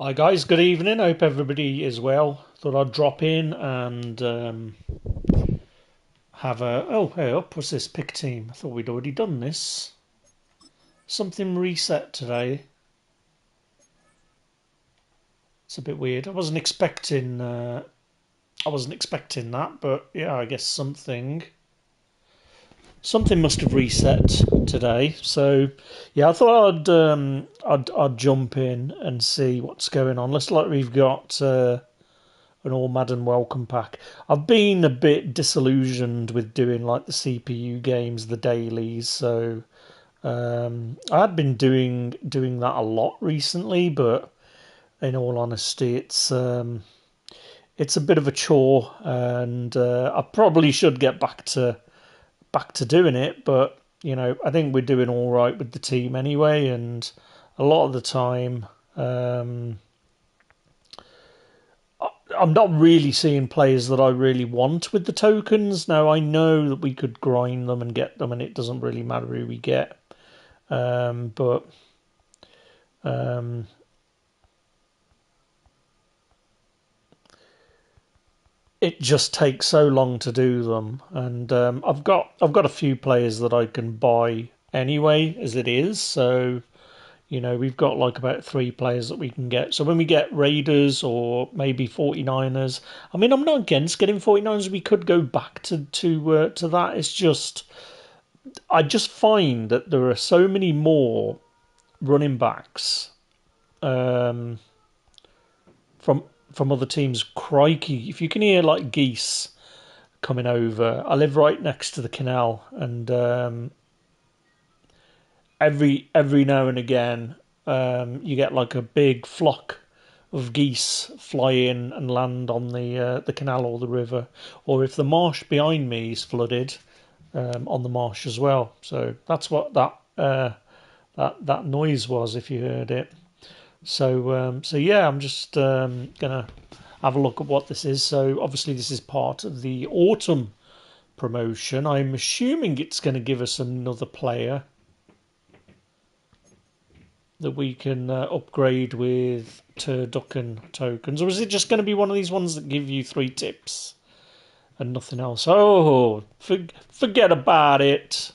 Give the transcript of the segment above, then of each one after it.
Hi guys, good evening. Hope everybody is well. Thought I'd drop in and have a. Oh, hey up, what's this pick team? I thought we'd already done this. Something reset today. It's a bit weird. I wasn't expecting that, but yeah, I guess something must have reset today. So yeah, I thought I'd jump in and see what's going on. Looks like we've got an all Madden welcome pack. I've been a bit disillusioned with doing like the CPU games, the dailies. So I had been doing that a lot recently, but in all honesty, it's a bit of a chore, and I probably should get back to doing it. But I think we're doing all right with the team anyway, and a lot of the time. I'm not really seeing players that I really want with the tokens. Now, I know that we could grind them and get them, and it doesn't really matter who we get. But um, it just takes so long to do them, and I've got a few players that I can buy anyway as it is. So we've got like about three players that we can get. So when we get Raiders or maybe 49ers, I mean, I'm not against getting 49ers. We could go back to that. It's just I just find that there are so many more running backs um, from from other teams. Crikey, if you can hear like geese coming over. I live right next to the canal, and every now and again, you get like a big flock of geese fly in and land on the canal or the river, or if the marsh behind me is flooded, on the marsh as well. So that's what that noise was, if you heard it. So yeah, I'm just gonna have a look at what this is. So obviously this is part of the autumn promotion. I'm assuming it's going to give us another player that we can upgrade with turducken tokens, or is it just going to be one of these ones that give you 3 tips and nothing else? Oh, forget about it.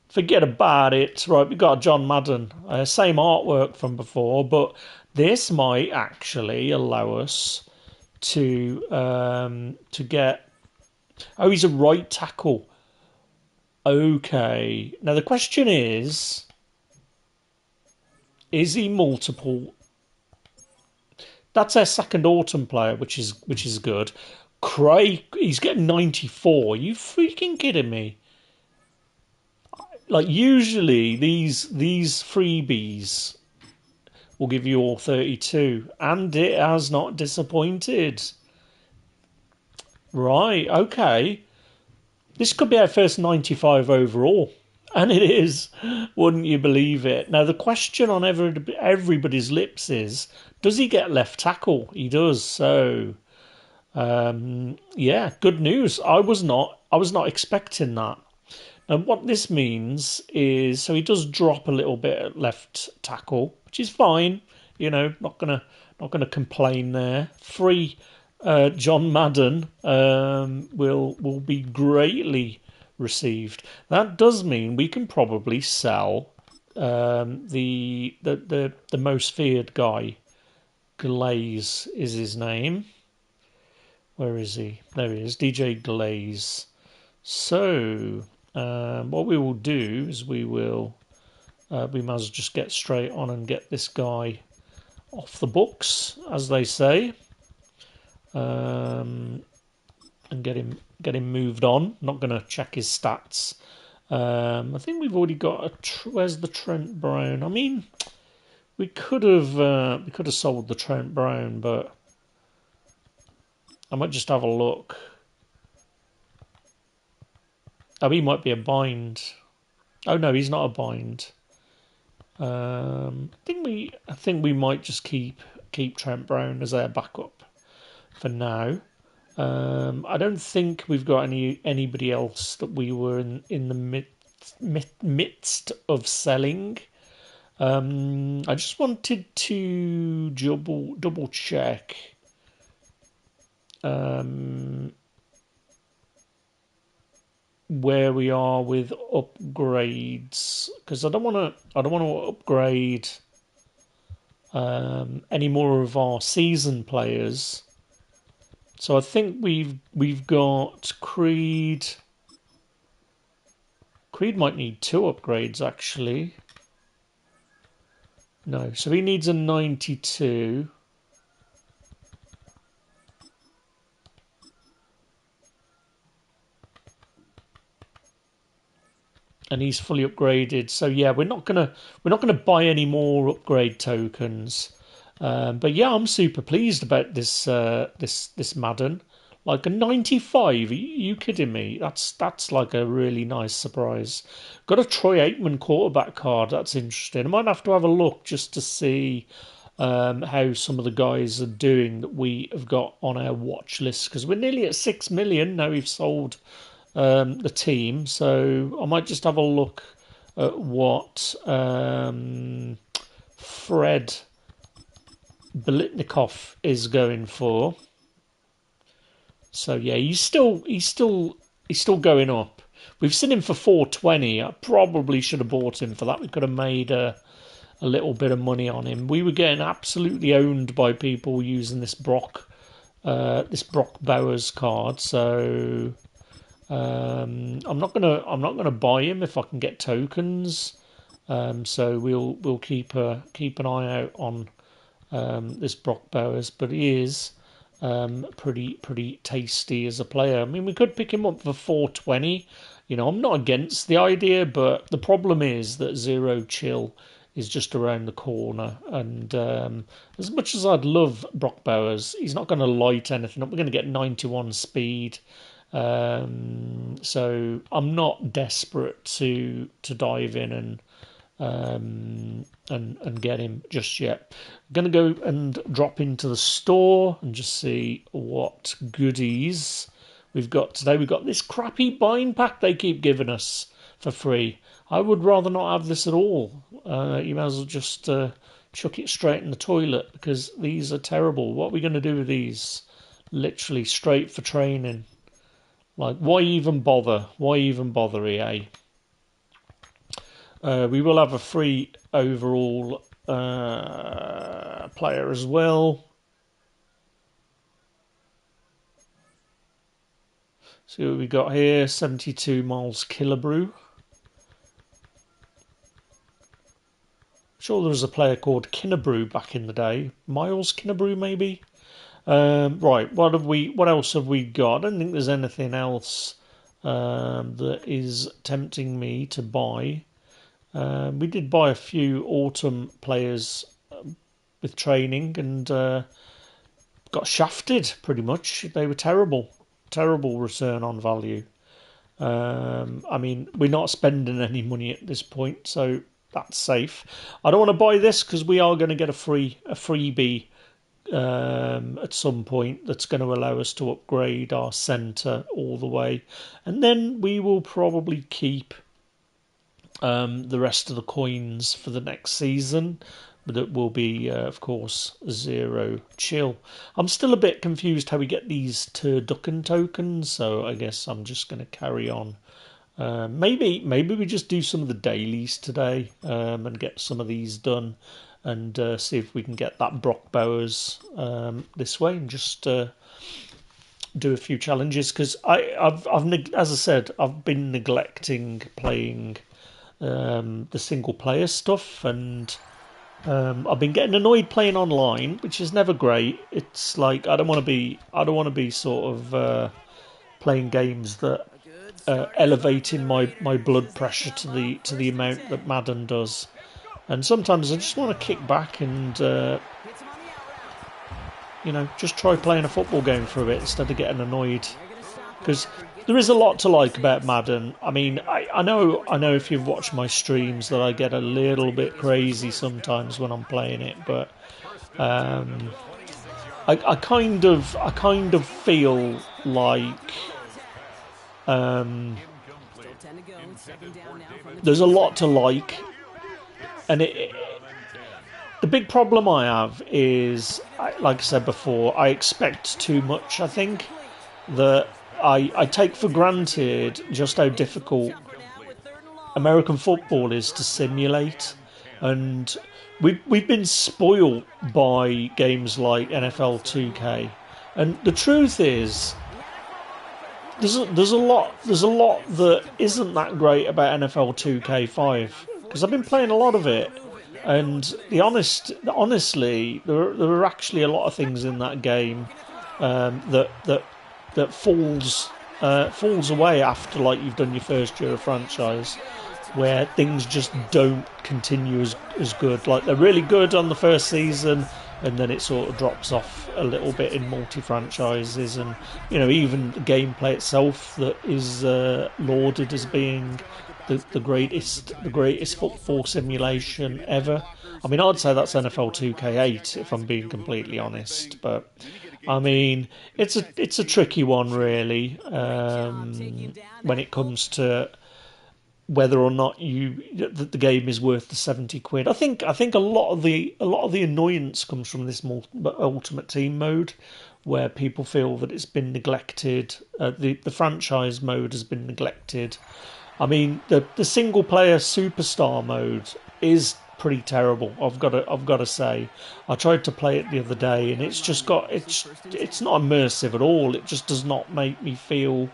Forget about it. Right, we got John Madden, same artwork from before, but this might actually allow us to get. Oh, he's a right tackle. Okay. Now the question is he multiple? That's our second autumn player, which is good. Craig, he's getting 94. Are you freaking kidding me? Like usually these freebies will give you all 32, and it has not disappointed. Right, okay. This could be our first 95 overall. And it is, wouldn't you believe it? Now, the question on everybody's lips is, does he get left tackle? He does. So, yeah, good news. I was not expecting that. And what this means is, so he does drop a little bit at left tackle, which is fine. Not gonna complain there. Free John Madden will be greatly received. That does mean we can probably sell the most feared guy. Glaze is his name. Where is he? There he is, DJ Glaze. So what we will do is we might as well just get straight on and get this guy off the books, as they say, and get him moved on. Not going to check his stats. I think we've already got where's the Trent Brown? I mean, we could have sold the Trent Brown, but I might just have a look. Oh, he might be a bind. Oh no, he's not a bind. I think we might just keep Trent Brown as our backup for now. I don't think we've got anybody else that we were in the midst of selling. I just wanted to double check. Where we are with upgrades, because I don't want to upgrade any more of our season players. So I think we've got Creed. Creed might need 2 upgrades actually. No, so he needs a 92. And he's fully upgraded. So yeah, we're not gonna buy any more upgrade tokens. But yeah, I'm super pleased about this Madden. Like a 95? Are you kidding me? That's like a really nice surprise. Got a Troy Aikman quarterback card. That's interesting. I might have to have a look just to see how some of the guys are doing that we have got on our watch list, because we're nearly at 6 million now. We've sold the team, so I might just have a look at what Fred Belitnikov is going for. So yeah, he's still going up. We've seen him for 420. I probably should have bought him for that. We could have made a little bit of money on him. We were getting absolutely owned by people using this Brock Bowers card. So I'm not gonna buy him if I can get tokens. So we'll keep an eye out on this Brock Bowers, but he is pretty tasty as a player. I mean, we could pick him up for 420. You know, I'm not against the idea, but the problem is that Zero Chill is just around the corner. And as much as I'd love Brock Bowers, he's not going to light anything up. We're going to get 91 speed. So I'm not desperate to dive in and get him just yet. I'm going to go and drop into the store and just see what goodies we've got today. We've got this crappy bind pack they keep giving us for free. I would rather not have this at all. You might as well just chuck it straight in the toilet, because these are terrible. What are we going to do with these? Literally straight for training. Like, why even bother? Why even bother, EA? We will have a free overall player as well. See what we got here. 72 miles Killebrew. Sure, there was a player called Kinnebrew back in the day. Miles Kinnebrew, maybe. Right. What else have we got? I don't think there's anything else that is tempting me to buy. We did buy a few autumn players with training and got shafted pretty much. They were terrible return on value. I mean, we're not spending any money at this point, so that's safe. I don't want to buy this because we are going to get a freebie at some point that's going to allow us to upgrade our centre all the way, and then we will probably keep the rest of the coins for the next season, but it will be of course Zero Chill. I'm still a bit confused how we get these turducken tokens, so I guess I'm just going to carry on. Maybe we just do some of the dailies today and get some of these done, and see if we can get that Brock Bowers this way, and just do a few challenges, because I've as I said, I've been neglecting playing the single player stuff, and I've been getting annoyed playing online, which is never great. It's like I don't want to be sort of playing games that elevating my blood pressure to the amount that Madden does. And sometimes I just want to kick back and just try playing a football game for a bit instead of getting annoyed, because there is a lot to like about Madden. I mean, I know if you've watched my streams that I get a little bit crazy sometimes when I'm playing it, but I kind of feel like there's a lot to like, and The big problem I have is, like I said before, I expect too much. I think that I take for granted just how difficult American football is to simulate, and we've been spoiled by games like NFL 2K, and the truth is there's a lot that isn't that great about NFL 2K5 because I've been playing a lot of it, and honestly there are actually a lot of things in that game that falls away after like you've done your first year of franchise, where things just don't continue as good. Like they're really good on the first season, and then it sort of drops off a little bit in multi-franchises, and even the gameplay itself that is lauded as being the greatest football simulation ever. I mean, I'd say that's NFL 2K8 if I'm being completely honest, but I mean, it's a tricky one really when it comes to whether or not the game is worth the £70. I think a lot of the annoyance comes from this Ultimate Team mode, where people feel that it's been neglected. The franchise mode has been neglected. I mean, the single player superstar mode is pretty terrible. I've got to say, I tried to play it the other day, and it's not immersive at all. It just does not make me feel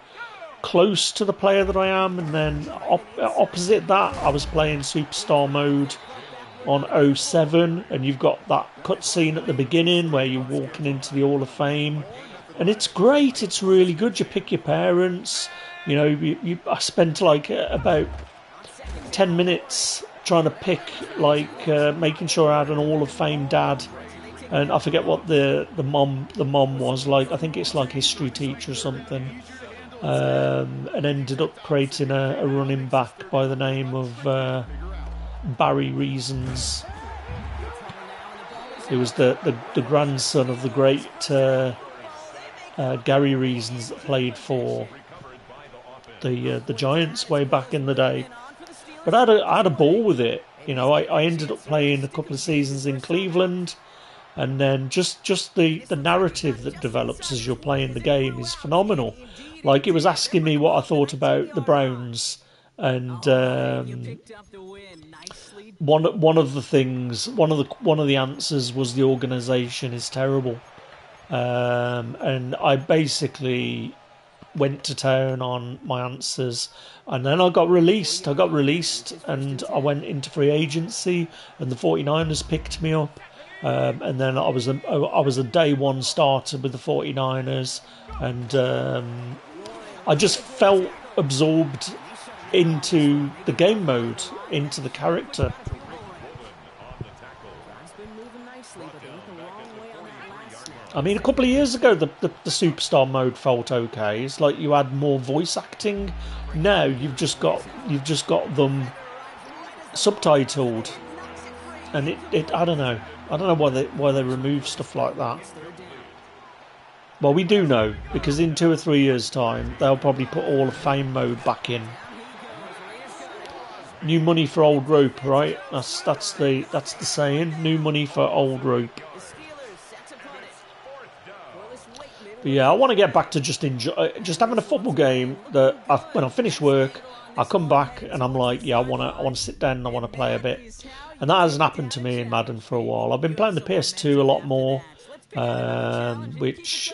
close to the player that I am. And then opposite that, I was playing Superstar mode on 07, and you've got that cutscene at the beginning where you're walking into the Hall of Fame, and it's great. It's really good. You pick your parents. I spent like about 10 minutes trying to pick, making sure I had an Hall of Fame dad, and I forget what the mom was like. I think it's like history teacher or something. And ended up creating a running back by the name of Barry Reasons. It was the grandson of the great Gary Reasons that played for the Giants way back in the day. But I had a ball with it. I ended up playing a couple of seasons in Cleveland, and then just the narrative that develops as you're playing the game is phenomenal. Like, it was asking me what I thought about the Browns, and one of the answers was the organisation is terrible, and I basically went to town on my answers, and then I got released, and I went into free agency, and the 49ers picked me up. And then I was a day one starter with the 49ers, and I just felt absorbed into the game mode, into the character. I mean, a couple of years ago, the superstar mode felt okay. It's like you had more voice acting. Now you've just got them subtitled, and it I don't know why they remove stuff like that. Well, we do know, because in 2 or 3 years' time, they'll probably put Hall of Fame mode back in. New money for old rope, right? That's the saying. New money for old rope. But yeah, I want to get back to just having a football game that when I finish work, I come back and I'm like, yeah, I want to sit down and I want to play a bit. And that hasn't happened to me in Madden for a while. I've been playing the PS2 a lot more, which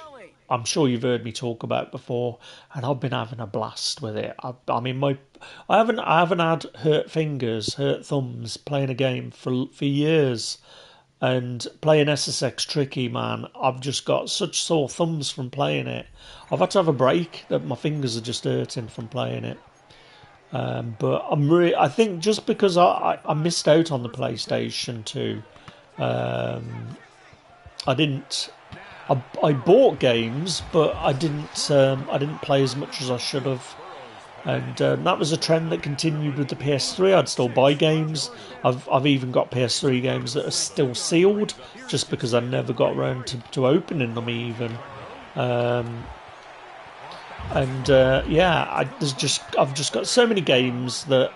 I'm sure you've heard me talk about before, and I've been having a blast with it. I haven't had hurt fingers, hurt thumbs playing a game for years. And playing SSX Tricky, man, I've just got such sore thumbs from playing it. I've had to have a break, that my fingers are just hurting from playing it. But I think just because I missed out on the PlayStation 2, I bought games, but I didn't play as much as I should have. And that was a trend that continued with the PS3. I'd still buy games. I've even got PS3 games that are still sealed, just because I never got around to opening them even. I've just got so many games that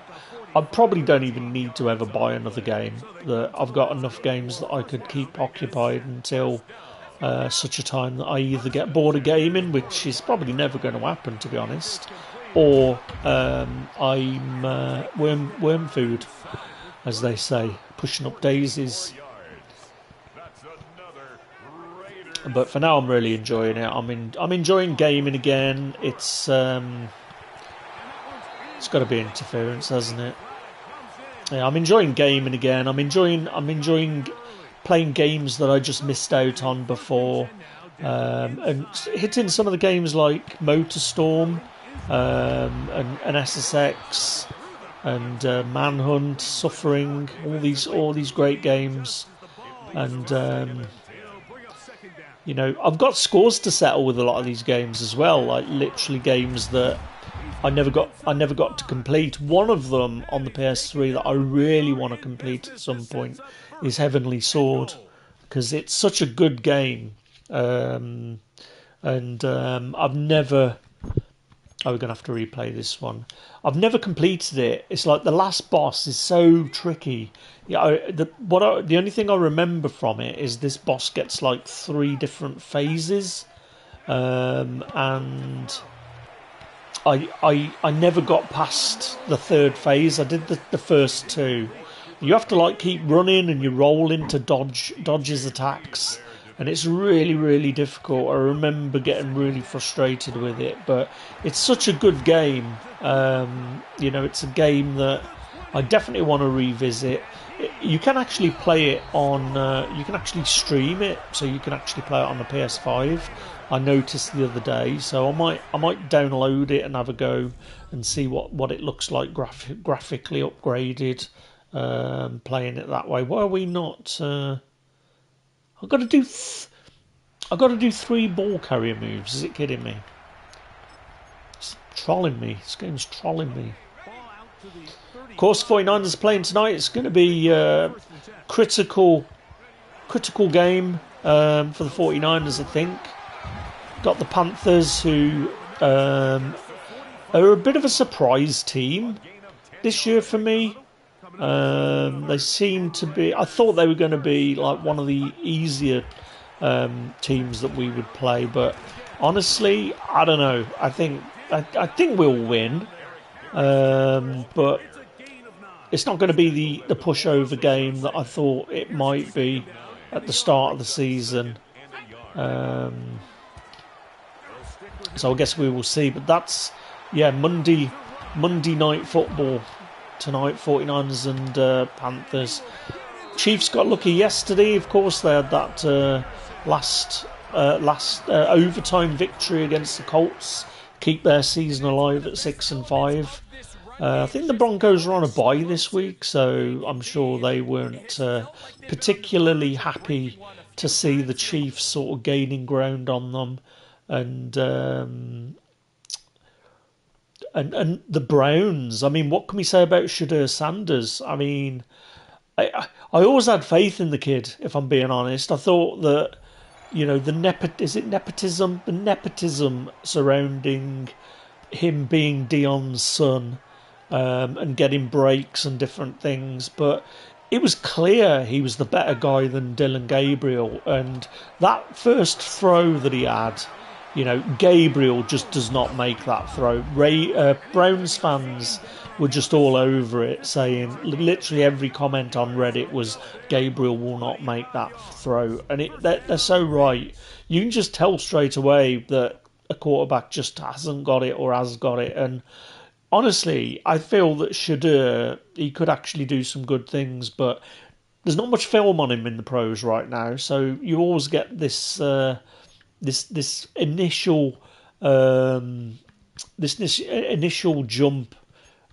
I probably don't even need to ever buy another game. That I've got enough games that I could keep occupied until such a time that I either get bored of gaming, which is probably never going to happen, to be honest, or I'm worm food, as they say, pushing up daisies. But for now, I'm really enjoying it. I'm enjoying gaming again. It's got to be interference, hasn't it? Yeah, I'm enjoying gaming again. I'm enjoying playing games that I just missed out on before, and hitting some of the games like MotorStorm, and SSX, and Manhunt, Suffering, all these great games, and I've got scores to settle with a lot of these games as well, like literally games that I never got to complete. One of them on the PS3 that I really want to complete at some point is Heavenly Sword, because it's such a good game, and I've never. Oh, we're gonna have to replay this one. I've never completed it. It's like the last boss is so tricky. Yeah, the only thing I remember from it is this boss gets like 3 different phases, and I never got past the 3rd phase. I did the first 2. You have to like keep running and you roll into dodge his attacks, and it's really, really difficult. I remember getting really frustrated with it, but it's such a good game. It's a game that I definitely want to revisit. You can actually play it on. You can actually stream it, so you can actually play it on the PS5. I noticed the other day, so I might download it and have a go and see what it looks like graphically upgraded. Playing it that way. Why are we not? I've got to do. I've got to do 3 ball carrier moves. Is it kidding me? It's trolling me. This game's trolling me. Of course, 49ers playing tonight. It's going to be critical game for the 49ers, I think. Got the Panthers, who are a bit of a surprise team this year for me. They seem to be. I thought they were going to be like one of the easier teams that we would play, but honestly, I don't know. I think we'll win, but it's not going to be the pushover game that I thought it might be at the start of the season. So I guess we will see. But that's Monday night football tonight. 49ers and Panthers. Chiefs got lucky yesterday. Of course, they had that last overtime victory against the Colts, keep their season alive at 6-5. I think the Broncos are on a bye this week, so I'm sure they weren't particularly happy to see the Chiefs sort of gaining ground on them, and the Browns. I mean, what can we say about Shadur Sanders? I mean, I always had faith in the kid, if I'm being honest. I thought that, the nepotism surrounding him being Dion's son, and getting breaks and different things, but it was clear he was the better guy than Dylan Gabriel, and that first throw that he had, Gabriel just does not make that throw. Browns fans were just all over it, saying literally every comment on Reddit was Gabriel will not make that throw, and they're so right. You can just tell straight away that a quarterback just hasn't got it or has got it, and honestly, I feel that Shadur, he could actually do some good things, but there's not much film on him in the pros right now, so you always get this this initial jump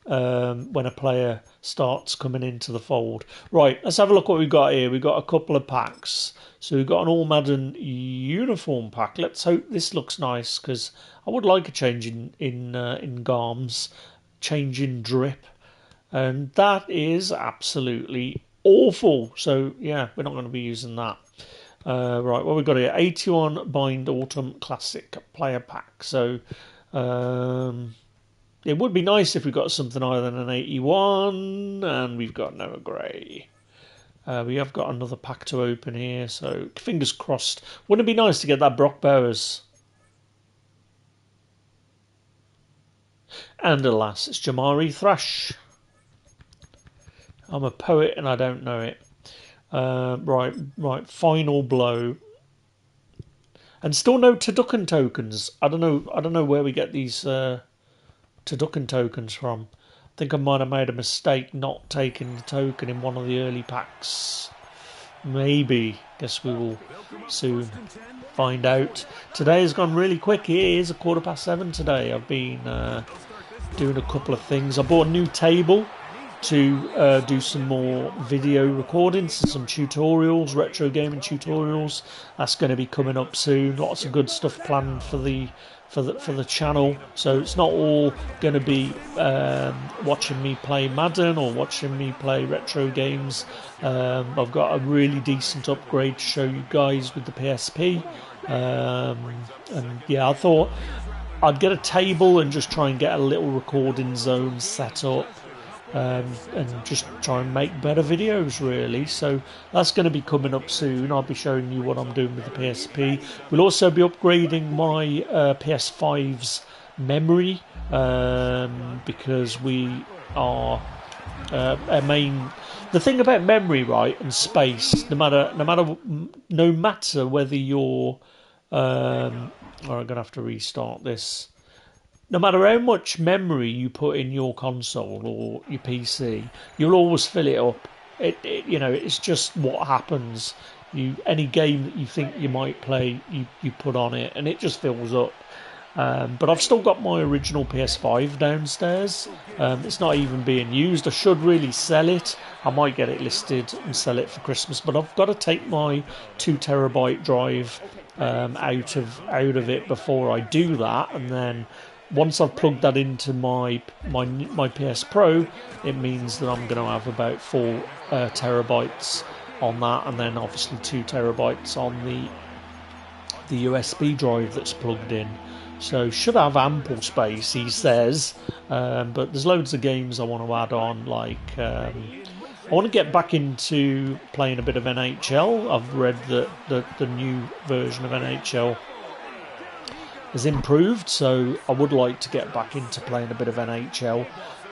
when a player starts coming into the fold. Right, let's have a look what we've got here. We've got a couple of packs. So we've got an All Madden uniform pack. Let's hope this looks nice, because I would like a change in garms, change in drip, and that is absolutely awful. So yeah, we're not going to be using that. Right, what we've got here, 81 Bind Autumn Classic Player Pack. So It would be nice if we got something higher than an 81, and we've got Noah Gray. We have got another pack to open here, so fingers crossed. Wouldn't it be nice to get that Brock Bowers? And alas, it's Jamari Thrash. I'm a poet and I don't know it. Right. Final blow. And still no Turducken tokens. I don't know where we get these Turducken tokens from. I think I might have made a mistake not taking the token in one of the early packs. Maybe. Guess we will soon find out. Today has gone really quick. It is 7:15 today. I've been doing a couple of things. I bought a new table to do some more video recordings, some tutorials, retro gaming tutorials. That's going to be coming up soon. Lots of good stuff planned for the channel. So it's not all going to be watching me play Madden or watching me play retro games. I've got a really decent upgrade to show you guys with the PSP. And yeah, I thought I'd get a table and just try and get a little recording zone set up. And just try and make better videos, really. So that's going to be coming up soon. I'll be showing you what I'm doing with the PSP. We'll also be upgrading my PS5's memory because we are the thing about memory, right, and space. No matter whether you're I'm gonna have to restart this. No matter how much memory you put in your console or your PC, you'll always fill it up. It's just what happens. Any game that you think you might play, you put on it, and it just fills up. But I've still got my original PS5 downstairs. It's not even being used. I should really sell it. I might get it listed and sell it for Christmas. But I've got to take my 2 TB drive out of it before I do that, and then once I've plugged that into my PS Pro, it means that I'm going to have about 4 terabytes on that, and then obviously 2 terabytes on the USB drive that's plugged in. So should have ample space, he says. But there's loads of games I want to add on, like I want to get back into playing a bit of NHL. I've read that the new version of NHL has improved, so I would like to get back into playing a bit of NHL.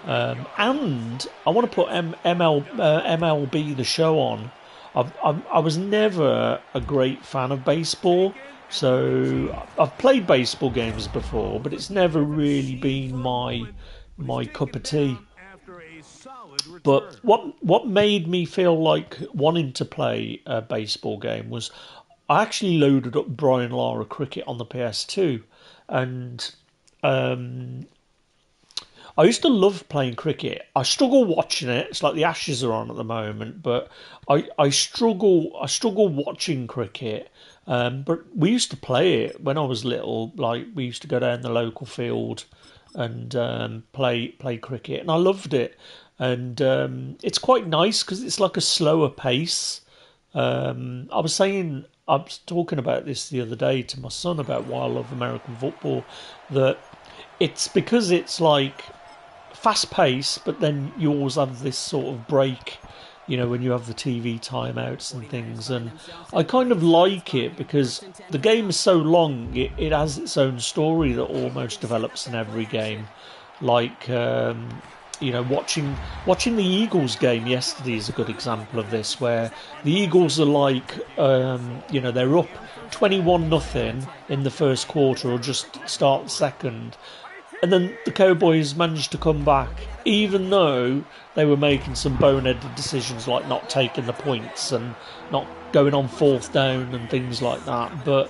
And I want to put MLB The Show on. I was never a great fan of baseball, so I've played baseball games before, but it's never really been my cup of tea. But what made me feel like wanting to play a baseball game was I actually loaded up Brian Lara Cricket on the PS2, and I used to love playing cricket. I struggle watching it. It's like the Ashes are on at the moment, but I struggle watching cricket. But we used to play it when I was little. Like, we used to go down the local field and play cricket, and I loved it. And it's quite nice because it's like a slower pace. I was talking about this the other day to my son about why I love American football. That it's because it's like fast paced, but then you always have this sort of break, when you have the TV timeouts and things. And I kind of like it because the game is so long, it has its own story that almost develops in every game. Like, watching the Eagles game yesterday is a good example of this, where the Eagles are like, they're up 21-0 in the first quarter or just start the second. And then the Cowboys managed to come back, even though they were making some boneheaded decisions like not taking the points and not going on 4th down and things like that. But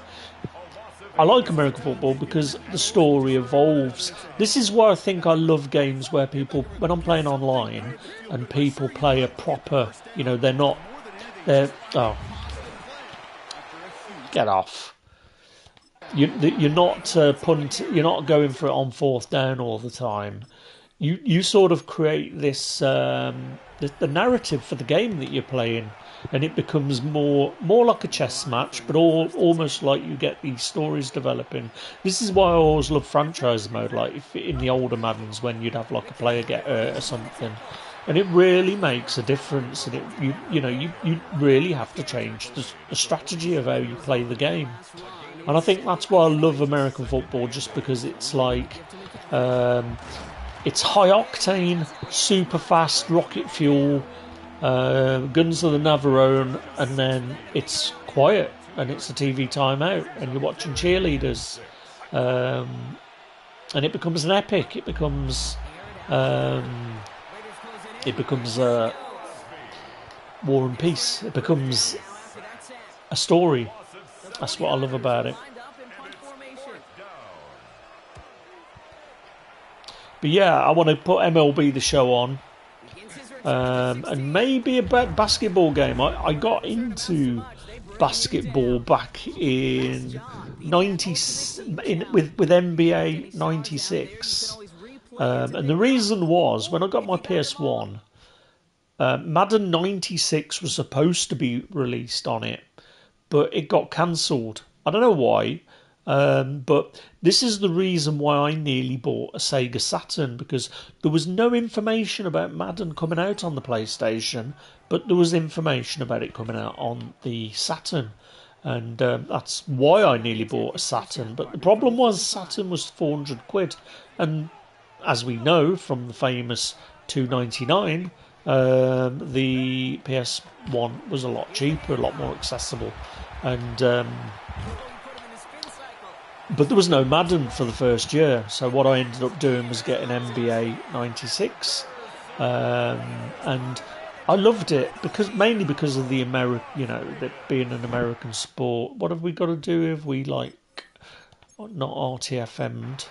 I like American football because the story evolves. This is why I think I love games where when I'm playing online and people play a proper, get off. You're not you're not going for it on 4th down all the time. you sort of create this the narrative for the game that you're playing, and it becomes more like a chess match, but almost like you get these stories developing. This is why I always love franchise mode. Like if in the older Maddens, when you'd have like a player get hurt or something, and it really makes a difference. And you really have to change the strategy of how you play the game. And I think that's why I love American football, just because it's like. It's high octane, super fast, rocket fuel, guns of the Navarone, and then it's quiet and it's a TV timeout, and you're watching cheerleaders, and it becomes an epic. It becomes war and peace. It becomes a story. That's what I love about it. But yeah, I want to put MLB The Show on, and maybe a basketball game. I got into basketball back in with NBA 96, and the reason was when I got my PS1, Madden 96 was supposed to be released on it, but it got cancelled. I don't know why. But this is the reason why I nearly bought a Sega Saturn, because there was no information about Madden coming out on the PlayStation, but there was information about it coming out on the Saturn. And that's why I nearly bought a Saturn. But the problem was Saturn was £400. And as we know from the famous £299, the PS1 was a lot cheaper, a lot more accessible. And... but there was no Madden for the first year, so what I ended up doing was getting NBA 96, and I loved it mainly because of the that being an American sport. What have we got to do if we not RTFM'd?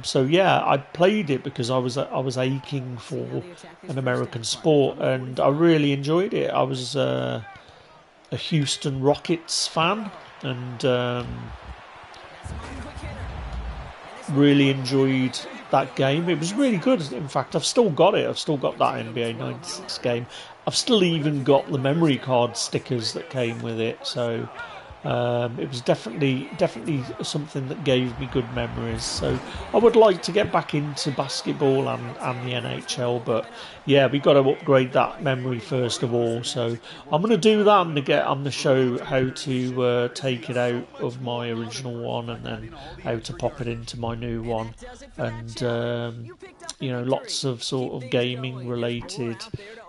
So yeah, I played it because I was aching for an American sport, and I really enjoyed it. I was a Houston Rockets fan, and really enjoyed that game. It was really good. In fact, I've still got it. I've still got that NBA 96 game. I've still even got the memory card stickers that came with it. So it was definitely something that gave me good memories. So I would like to get back into basketball and the NHL, but yeah, we've got to upgrade that memory first of all. So I'm going to do that. I'm going to get on the show how to take it out of my original one, and then how to pop it into my new one, and lots of sort of gaming related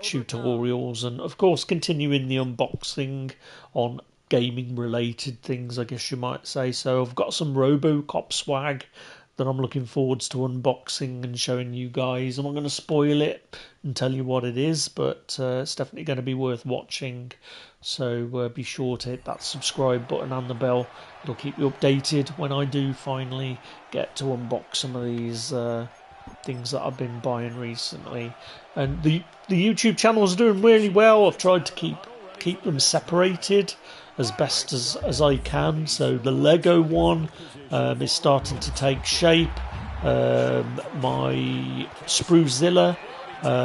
tutorials, and of course continuing the unboxing on gaming related things, I guess you might say. So I've got some RoboCop swag that I'm looking forwards to unboxing and showing you guys. I'm not going to spoil it and tell you what it is, but it's definitely going to be worth watching. So be sure to hit that subscribe button and the bell. It'll keep you updated when I do finally get to unbox some of these things that I've been buying recently. And the YouTube channel is doing really well. I've tried to keep them separated as best as I can. So the Lego one is starting to take shape. My Spruezilla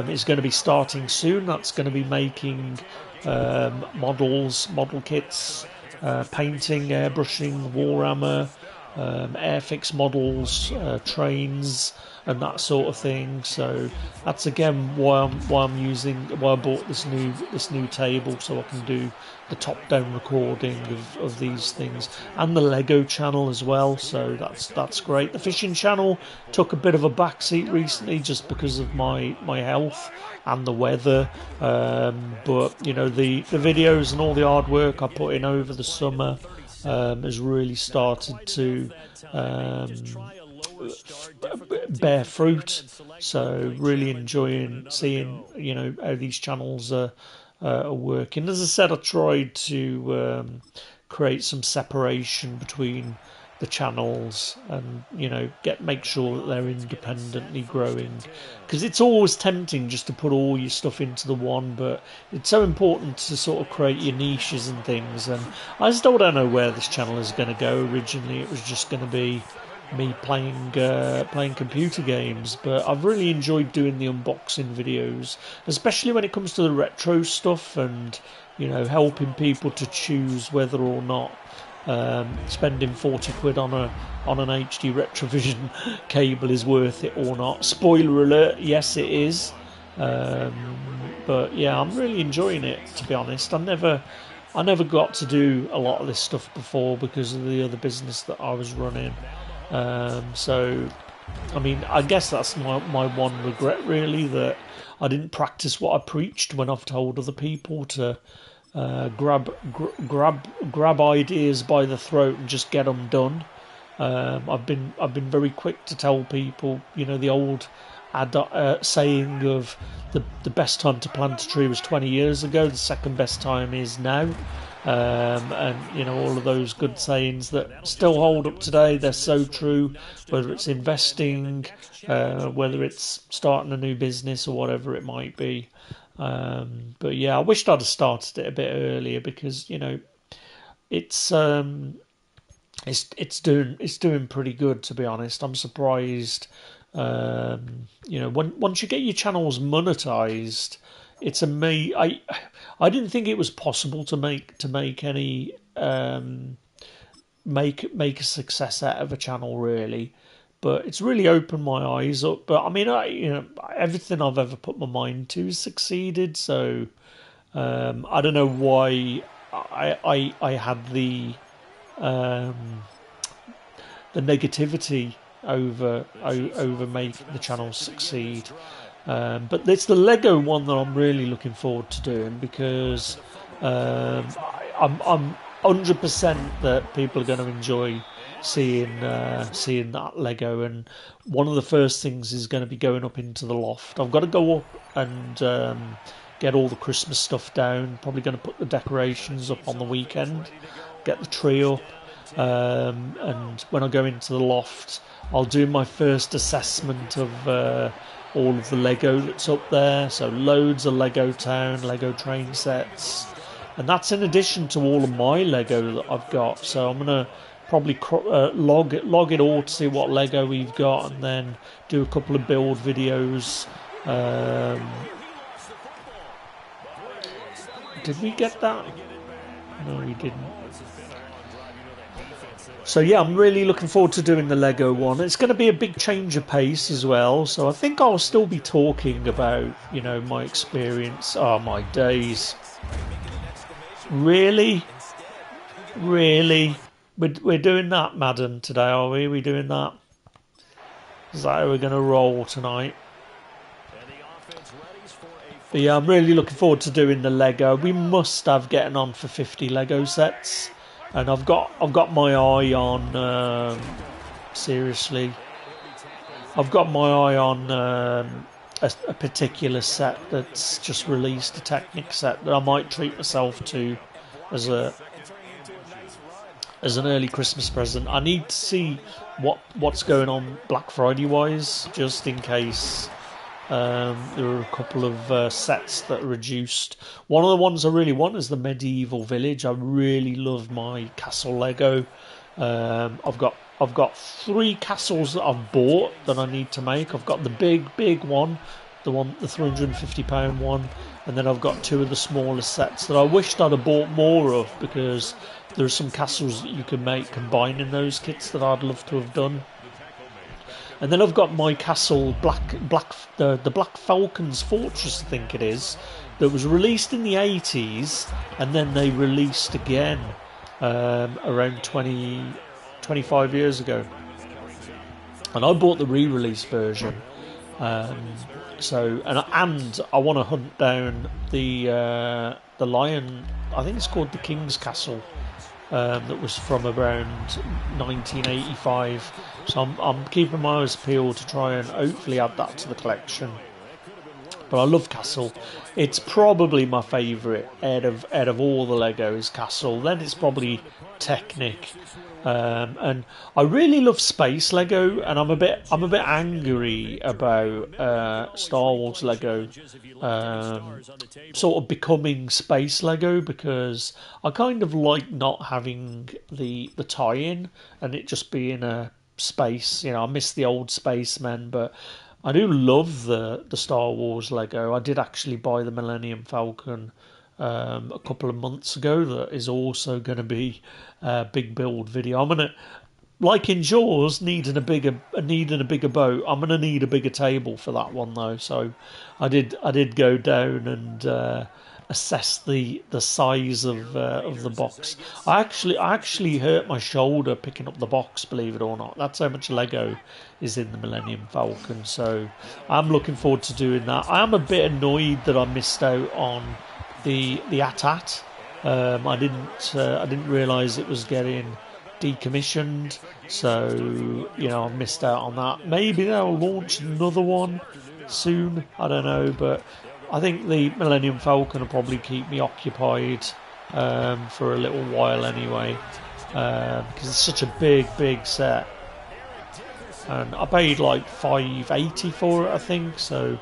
is going to be starting soon. That's going to be making model kits, painting, airbrushing, Warhammer, Airfix models, trains, and that sort of thing. So that's again why I bought this new table, so I can do the top-down recording of these things, and the Lego channel as well. So that's great. The fishing channel took a bit of a backseat recently just because of my health and the weather, but the videos and all the hard work I put in over the summer has really started to bear fruit. So really enjoying seeing how these channels are working. As I said, I tried to create some separation between the channels and make sure that they're independently growing, because it's always tempting just to put all your stuff into the one, but it's so important to sort of create your niches and things. And I still don't know where this channel is going to go. Originally it was just going to be me playing computer games, but I've really enjoyed doing the unboxing videos, especially when it comes to the retro stuff and helping people to choose whether or not spending 40 quid on an HD Retrovision cable is worth it or not. Spoiler alert, yes it is. But yeah, I'm really enjoying it, to be honest. I never got to do a lot of this stuff before because of the other business that I was running. So, I mean, I guess that's my one regret, really, that I didn't practice what I preached when I've told other people to grab ideas by the throat and just get them done. I've been very quick to tell people, the old saying of the best time to plant a tree was 20 years ago, the second best time is now. And all of those good sayings that still hold up today, they're so true, whether it's investing, whether it's starting a new business or whatever it might be. But yeah, I wished I'd have started it a bit earlier because it's it's doing pretty good, to be honest. I'm surprised. Once you get your channels monetized, it's amazing. I didn't think it was possible to make any make a success out of a channel, really. But it's really opened my eyes up. But I mean, everything I've ever put my mind to has succeeded. So I don't know why I had the negativity over making the channel succeed. But it's the Lego one that I'm really looking forward to doing because I'm 100% that people are going to enjoy seeing that Lego. And one of the first things is going to be going up into the loft. I've got to go up and get all the Christmas stuff down. Probably going to put the decorations up on the weekend, get the tree up. And when I go into the loft, I'll do my first assessment of all of the Lego that's up there. So loads of Lego Town, Lego train sets, and that's in addition to all of my Lego that I've got. So I'm gonna probably log it all to see what Lego we've got, and then do a couple of build videos. Did we get that? No, we didn't. So yeah, I'm really looking forward to doing the Lego one. It's going to be a big change of pace as well. So I think I'll still be talking about, my experience. Oh, my days. Really? Really? We're doing that, Madden, today, are we? We're doing that? Is that how we're going to roll tonight? But yeah, I'm really looking forward to doing the Lego. We must have getting on for 50 Lego sets. And I've got my eye on seriously. I've got my eye on a particular set that's just released, a Technic set that I might treat myself to as an early Christmas present. I need to see what's going on Black Friday wise, just in case. There are a couple of sets that are reduced. One of the ones I really want is the Medieval Village. I really love my castle Lego. I've got 3 castles that I've bought that I need to make. I've got the big one, the £350 one, and then I've got 2 of the smaller sets that I wished I'd have bought more of, because there are some castles that you can make combining those kits that I'd love to have done. And then I've got my castle, the Black Falcon's Fortress, I think it is, that was released in the 80s, and then they released again around 25 years ago. And I bought the re-release version. And I want to hunt down the lion. I think it's called the King's Castle. That was from around 1985. So I'm keeping my eyes peeled to try and hopefully add that to the collection. But I love Castle. It's probably my favourite out of all the Lego is Castle. Then it's probably Technic. And I really love Space Lego, and I'm a bit angry about Star Wars Lego sort of becoming Space Lego, because I kind of like not having the tie-in and it just being a space. I miss the old spacemen, but I do love the Star Wars Lego. I did actually buy the Millennium Falcon a couple of months ago. That is also going to be a big build video. I'm gonna, like in Jaws, needing a bigger boat. I'm gonna need a bigger table for that one though. So I did go down and assess the size of the box. I actually hurt my shoulder picking up the box. Believe it or not, that's how much Lego is in the Millennium Falcon. So I'm looking forward to doing that. I am a bit annoyed that I missed out on the AT-AT. I didn't realise it was getting decommissioned, so I missed out on that. Maybe they'll launch another one soon. I don't know, but I think the Millennium Falcon will probably keep me occupied for a little while anyway, because it's such a big set, and I paid like $5.80 for it, I think. So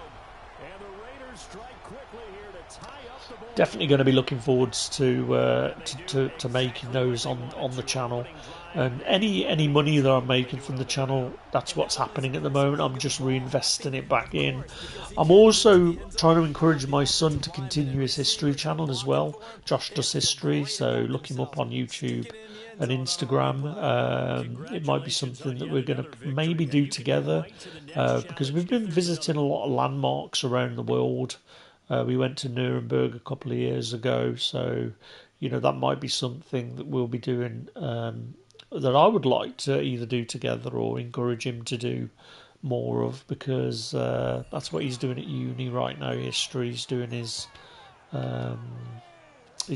definitely going to be looking forwards to making those on the channel. And any money that I'm making from the channel, that's what's happening at the moment. I'm just reinvesting it back in. I'm also trying to encourage my son to continue his history channel as well. Josh Does History, so look him up on YouTube and Instagram. It might be something that we're going to maybe do together, because we've been visiting a lot of landmarks around the world. We went to Nuremberg a couple of years ago, so that might be something that we'll be doing, that I would like to either do together or encourage him to do more of, because that's what he's doing at uni right now. History, he's doing his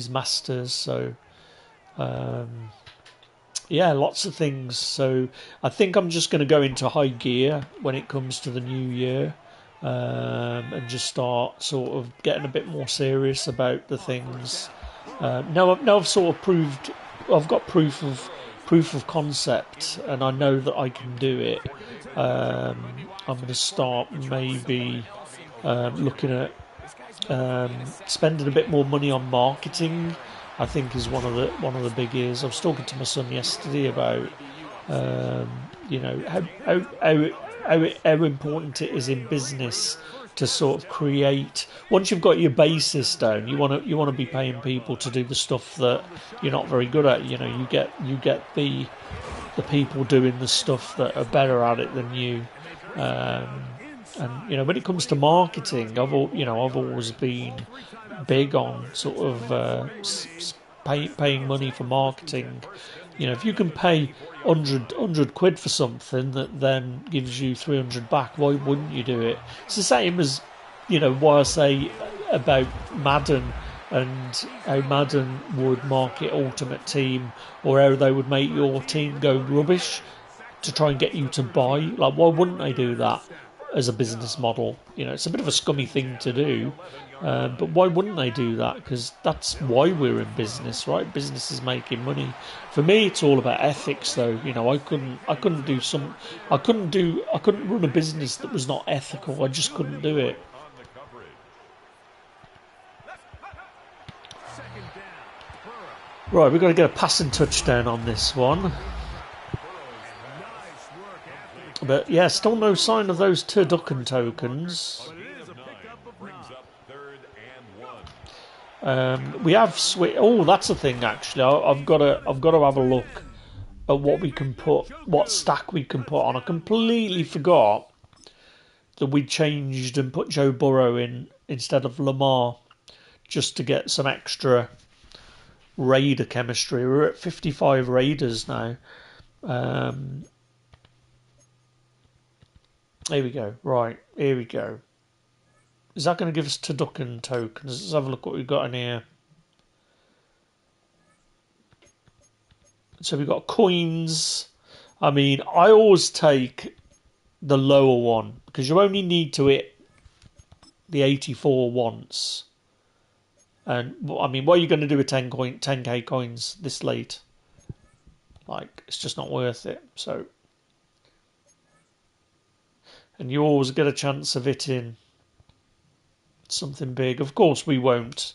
masters, so yeah, lots of things. So I think I'm just going to go into high gear when it comes to the new year. And just start sort of getting a bit more serious about the things. Now I've sort of proved, I've got proof of concept, and I know that I can do it. I'm going to start maybe looking at spending a bit more money on marketing. I think is one of the big is. I was talking to my son yesterday about how important it is in business to sort of create. Once you've got your basis down, you want to be paying people to do the stuff that you're not very good at. You get the people doing the stuff that are better at it than you. And when it comes to marketing, I've always been big on sort of paying money for marketing. If you can pay 100 quid for something that then gives you 300 back, why wouldn't you do it? It's the same as why I say about Madden, and how Madden would market Ultimate Team, or how they would make your team go rubbish to try and get you to buy. Like, why wouldn't they do that as a business model? It's a bit of a scummy thing to do, but why wouldn't they do that? Because that's why we're in business, right? Business is making money. For me, it's all about ethics, though. I couldn't run a business that was not ethical. I just couldn't do it. Right, we've got to get a passing touchdown on this one. But yeah, still no sign of those turducken tokens. We have switch. Oh, that's the thing. Actually, I've got to have a look at what stack we can put on. I completely forgot that we changed and put Joe Burrow in instead of Lamar, just to get some extra Raider chemistry. We're at 55 Raiders now. Here we go. Right, here we go. Is that going to give us turducken tokens? Let's have a look what we've got in here. So we've got coins. I mean, I always take the lower one, because you only need to hit the 84 once. And I mean, what are you going to do with 10k coins this late? Like, it's just not worth it. So, and you always get a chance of hitting something big. Of course, we won't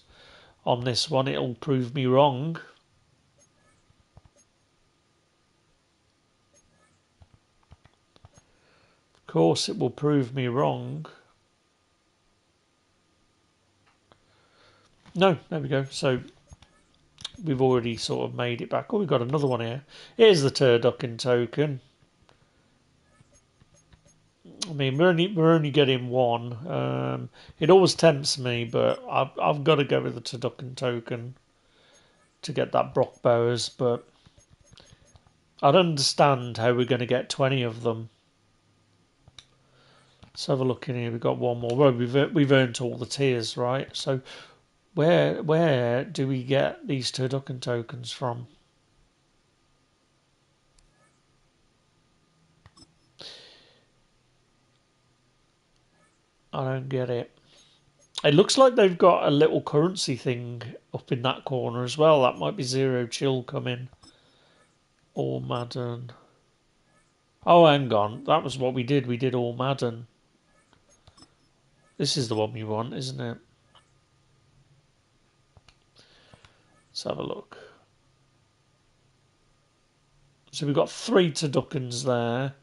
on this one. It'll prove me wrong. course, it will prove me wrong. No, there we go. So we've already sort of made it back. Oh, we've got another one here. Here's the turducken token. I mean, we're only getting one. It always tempts me, but I've got to go with the turducken token to get that Brock Bowers. But I don't understand how we're going to get 20 of them. Let's have a look in here. We've got one more. Well, we've earned all the tiers, right? So where do we get these turducken tokens from? I don't get it. It looks like they've got a little currency thing up in that corner as well. That might be Zero Chill coming. All Madden. Oh, hang on. That was what we did. We did All Madden. This is the one we want, isn't it? Let's have a look. So we've got 3 turduckens there.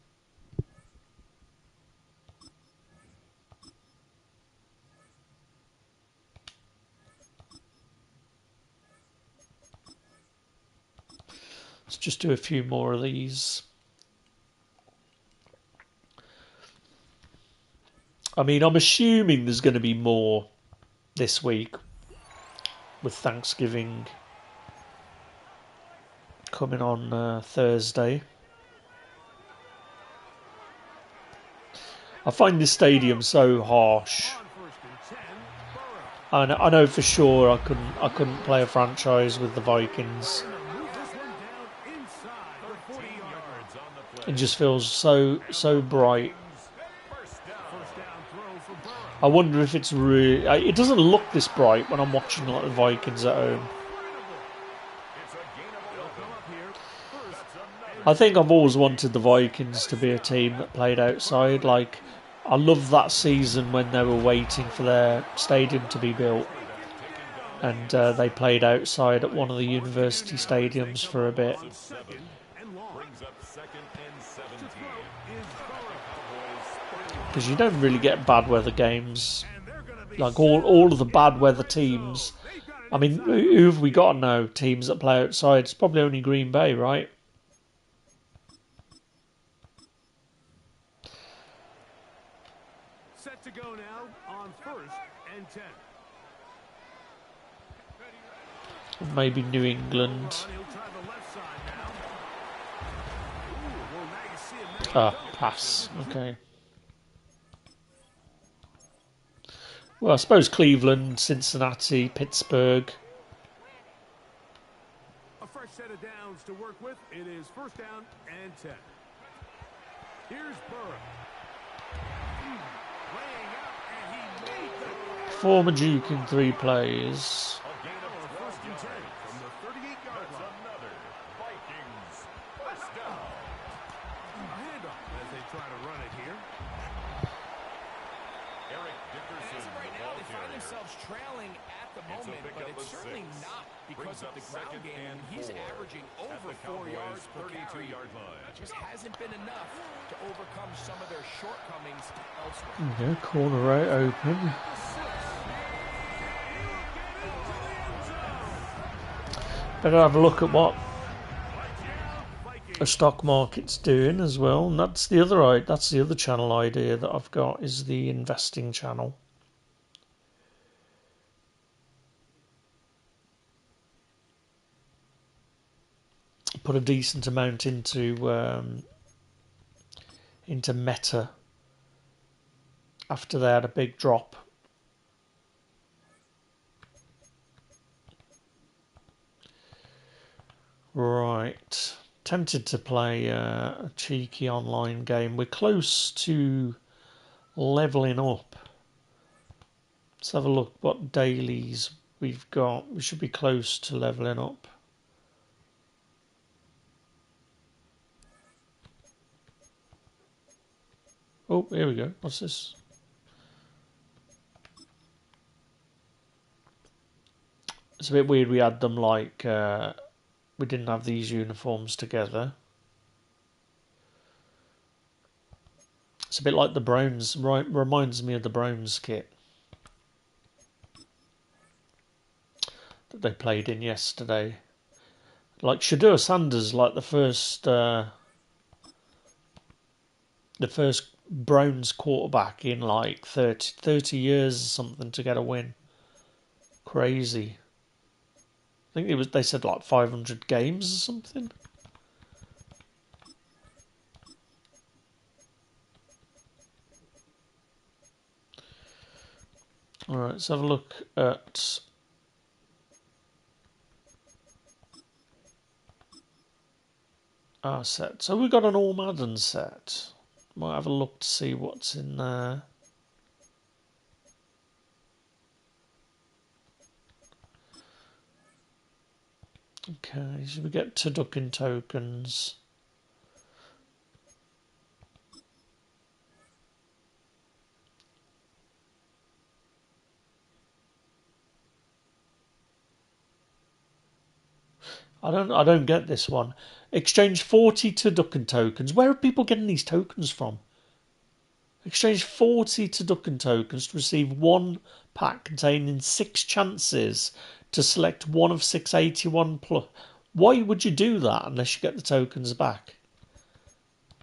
Let's just do a few more of these. I mean, I'm assuming there's going to be more this week with Thanksgiving coming on Thursday. I find this stadium so harsh. I know for sure I couldn't play a franchise with the Vikings. It just feels so bright. I wonder if it's really... It doesn't look this bright when I'm watching like the Vikings at home. I think I've always wanted the Vikings to be a team that played outside. Like, I love that season when they were waiting for their stadium to be built. And they played outside at one of the university stadiums for a bit. Because you don't really get bad weather games. Like all of the bad weather teams. I mean, who have we got now? Teams that play outside. It's probably only Green Bay, right? Set to go now on 1st and 10. Maybe New England. Pass. Okay. Well, I suppose Cleveland, Cincinnati, Pittsburgh. A fresh set of downs to work with. It is 1st down and 10. Here's Burrow. Laying out, and he made the... Former Duke in 3 plays. First and 10 from the 38-yard line. Another Vikings first down. A handoff as they try to run it here. They find themselves trailing at the moment, but it's certainly not because of the ground game. He's averaging over 4 yards per carry. Just hasn't been enough to overcome some of their shortcomings elsewhere. There we go, corner right open. Better have a look at what a stock market's doing as well. And that's the other channel idea that I've got, is the investing channel. Put a decent amount into Meta after they had a big drop. Right, tempted to play a cheeky online game. We're close to leveling up. Let's have a look what dailies we've got. We should be close to leveling up. Oh, here we go. What's this? It's a bit weird we had them like... we didn't have these uniforms together. It's a bit like the Browns. Right, reminds me of the Browns kit that they played in yesterday. Like Shadur Sanders, like the first Browns quarterback in like 30 years or something to get a win. Crazy. I think they said like 500 games or something. All right, let's have a look at our set. So we've got an all Madden set. Might have a look to see what's in there. Okay, so we get turducken tokens. I don't get this one. Exchange 40 turducken tokens. Where are people getting these tokens from? Exchange 40 turducken tokens to receive one pack containing 6 chances to select one of 681 plus. Why would you do that unless you get the tokens back?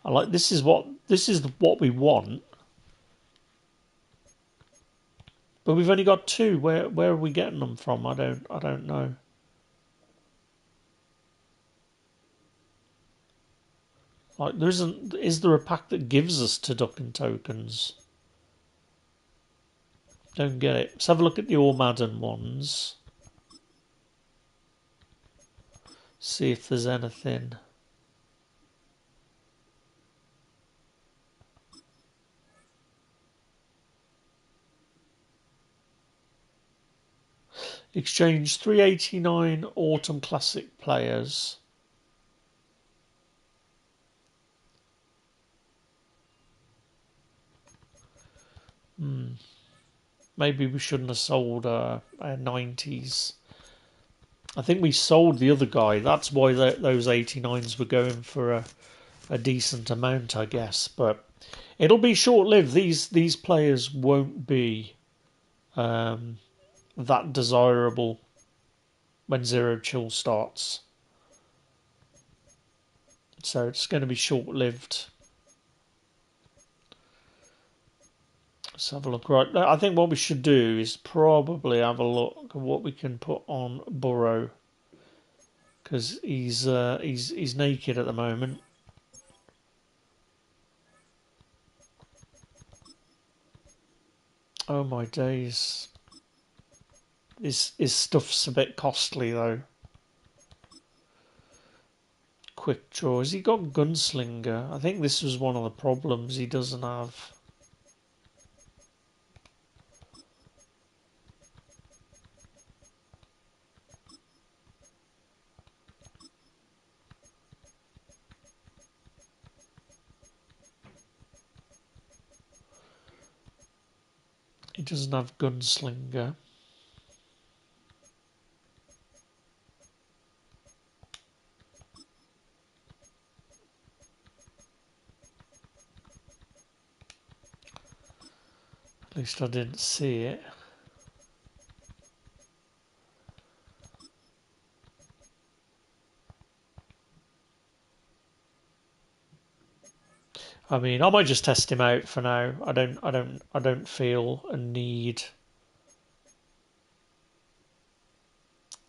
I like this is what we want. But we've only got 2. Where are we getting them from? I don't know. Like is there a pack that gives us turducken tokens? Don't get it. Let's have a look at the All Madden ones. See if there's anything. Exchange 389 Autumn Classic players. Maybe we shouldn't have sold our 90s. I think we sold the other guy. That's why those 89s were going for a decent amount, I guess. But it'll be short-lived. These players won't be that desirable when Zero Chill starts. So it's going to be short-lived. Let's have a look. Right, I think what we should do is probably have a look at what we can put on Burrow, because he's naked at the moment. Oh my days! His stuff's a bit costly though. Quick draw. Has he got Gunslinger? I think this was one of the problems he doesn't have. He doesn't have Gunslinger. At least I didn't see it. I mean, I might just test him out for now. I don't feel a need.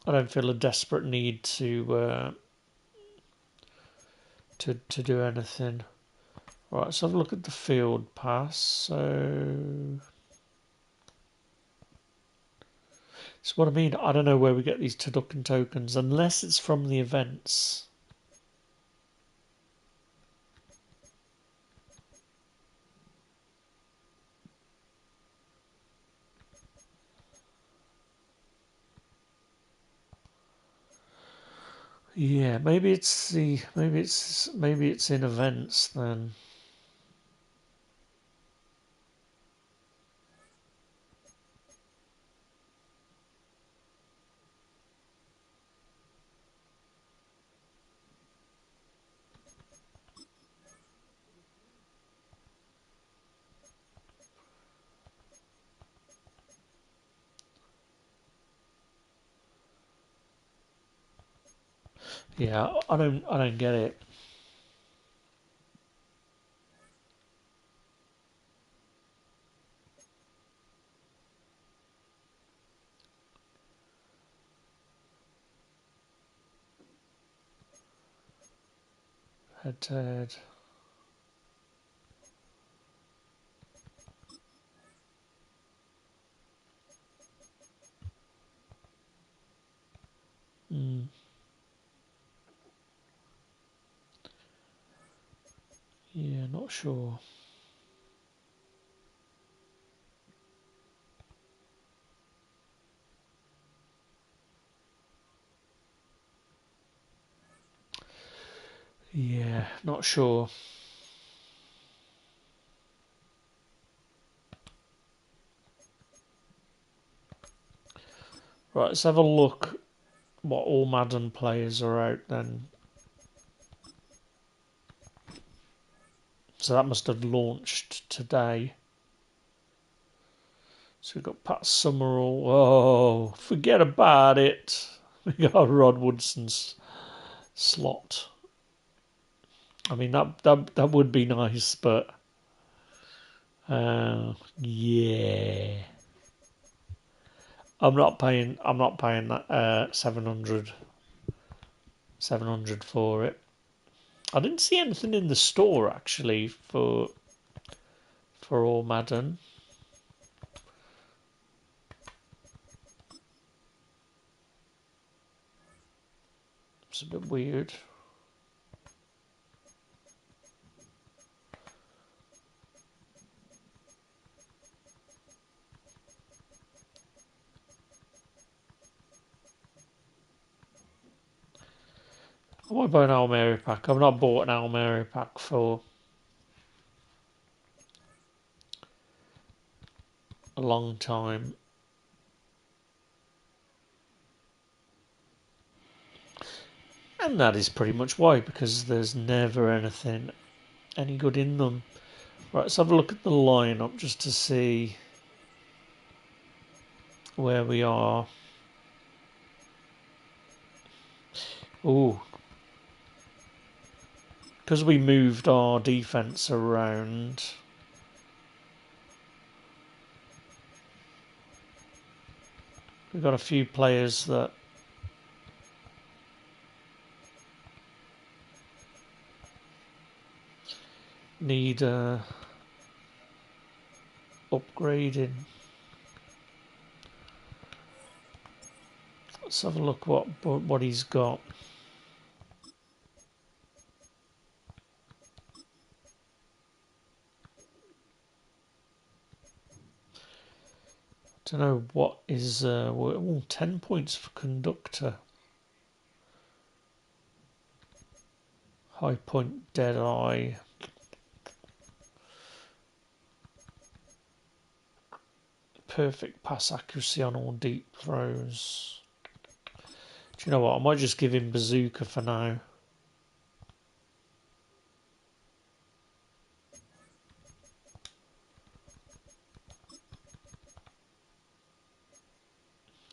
I don't feel a desperate need to do anything. Right, let's have a look at the field pass. So that's what I mean. I don't know where we get these turducken tokens unless it's from the events. Yeah, maybe it's in events then. Yeah, I don't get it. Head to head. Yeah, not sure. Yeah, not sure. Right, let's have a look what all Madden players are out then. So that must have launched today. So we've got Pat Summerall. Oh, forget about it. We got Rod Woodson's slot. I mean that would be nice, but yeah, I'm not paying that 700 for it. I didn't see anything in the store actually for all Madden. It's a bit weird. I might buy an Almeri pack. I've not bought an Almeri pack for a long time. And that is pretty much why, because there's never anything any good in them. Right, let's have a look at the lineup just to see where we are. Ooh. Because we moved our defence around. We've got a few players that need upgrading. Let's have a look what he's got. Don't know what is 10 points for conductor. High point dead eye. Perfect pass accuracy on all deep throws. Do you know what? I might just give him bazooka for now.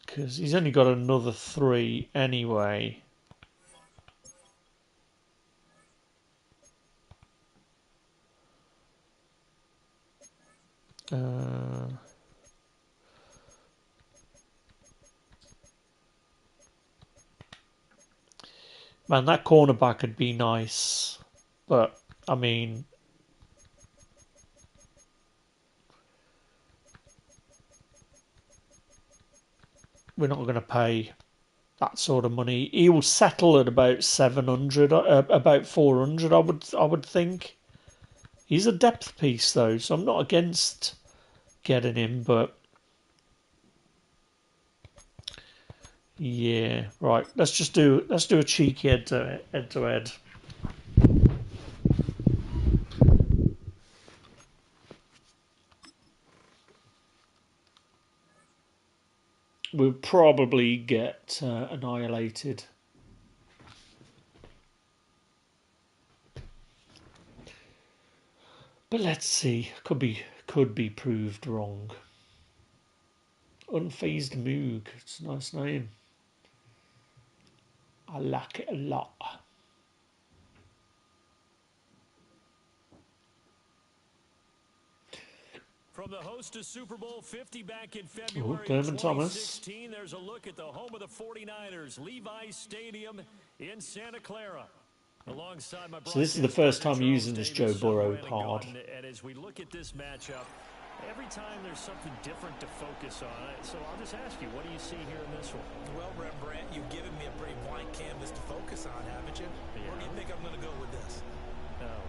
Because he's only got another 3 anyway. Man, that cornerback would be nice. But, I mean, we're not going to pay that sort of money. He will settle at about 700, about 400, I would think. He's a depth piece, though, so I'm not against getting him, but yeah, right. Let's do a cheeky head to head. We'll probably get annihilated. But let's see. Could be proved wrong. Unfazed Moog. It's a nice name. I like it a lot. From the host of Super Bowl 50 back in Oh, February Dermot Thomas. 2016, there's a look at the home of the 49ers, Levi's Stadium in Santa Clara. Alongside my So this is the first time using this Joe Burrow pod. pod. And as we look at this matchup, every time there's something different to focus on. So I'll just ask you, what do you see here in this one? Well, Rembrandt, you've given me a pretty blank canvas to focus on, haven't you? Yeah. Where do you think I'm going to go with this?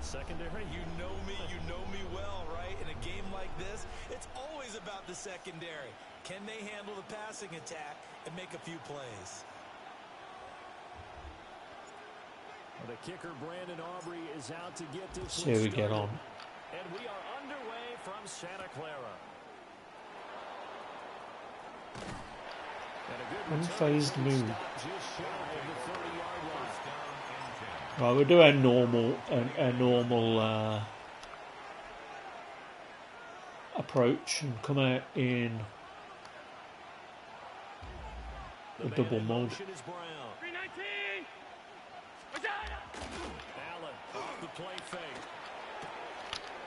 Secondary? You know me well, right? In a game like this, it's always about the secondary. Can they handle the passing attack and make a few plays? Well, the kicker, Brandon Aubrey, is out to get this See how we get on. And we are underway from Santa Clara. Unfazed move. Right, we'll do a normal approach and come out in a double mode. Allen off the play fake.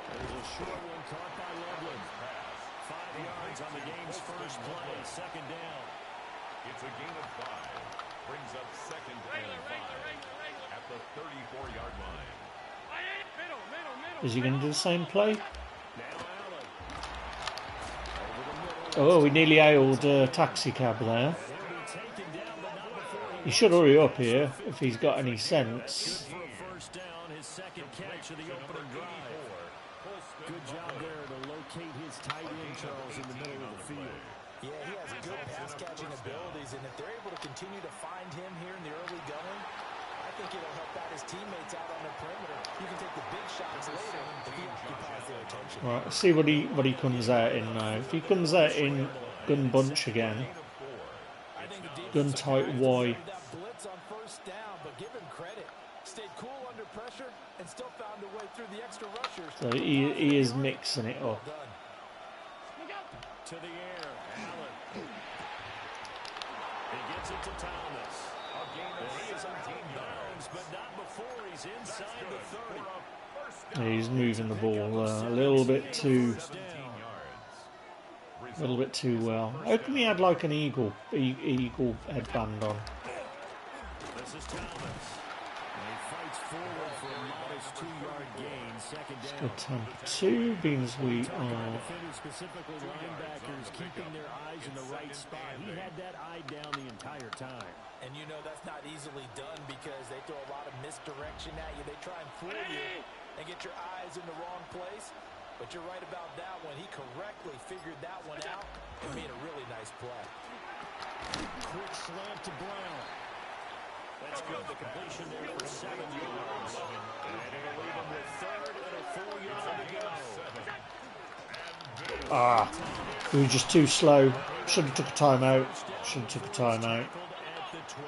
There's a short one caught by Loveland. 5 yards on the game's first play, second down. It's a gain of 5. Brings up second and 5 at the 34-yard line. Is he going to do the same play? Oh, we nearly ailed a taxi cab there. He should hurry up here if he's got any sense. His second catch of the opening drive. Good job there to locate his tight end, Charles, in the middle of the field. Yeah, he has good pass-catching abilities, and if they're able to continue to find him here in the early going, I think it'll help out his teammates out on the perimeter. You can take the big shots later if he occupies their attention. Right, let's see what he comes out in now. If he comes out in gun bunch again, gun tight Y. Blitz on first down, but give him credit. Stayed cool under pressure and still found a way through the extra rushers. So he is mixing it up. To the air, Allen. He gets it to Thomas. He is on bounds, but not before he's inside the 30. Yeah, he's moving the ball a little bit too well. How come he had like an eagle headband on? This is Thomas. And he fights forward for a modest 2-yard gain. Second down. Good tempo too, being we are. Specifically linebackers keeping their eyes in the right spot. He had that eye down the entire time. And you know that's not easily done because they throw a lot of misdirection at you. They try and fool you and get your eyes in the wrong place. But you're right about that one. He correctly figured that one out and made a really nice play. Quick slant to Brown. That's good. The completion there for 7 yards. And it'll leave him with 3rd and a 4-yard to go. We were just too slow. Should have took a timeout. Should have took a timeout. At the 12.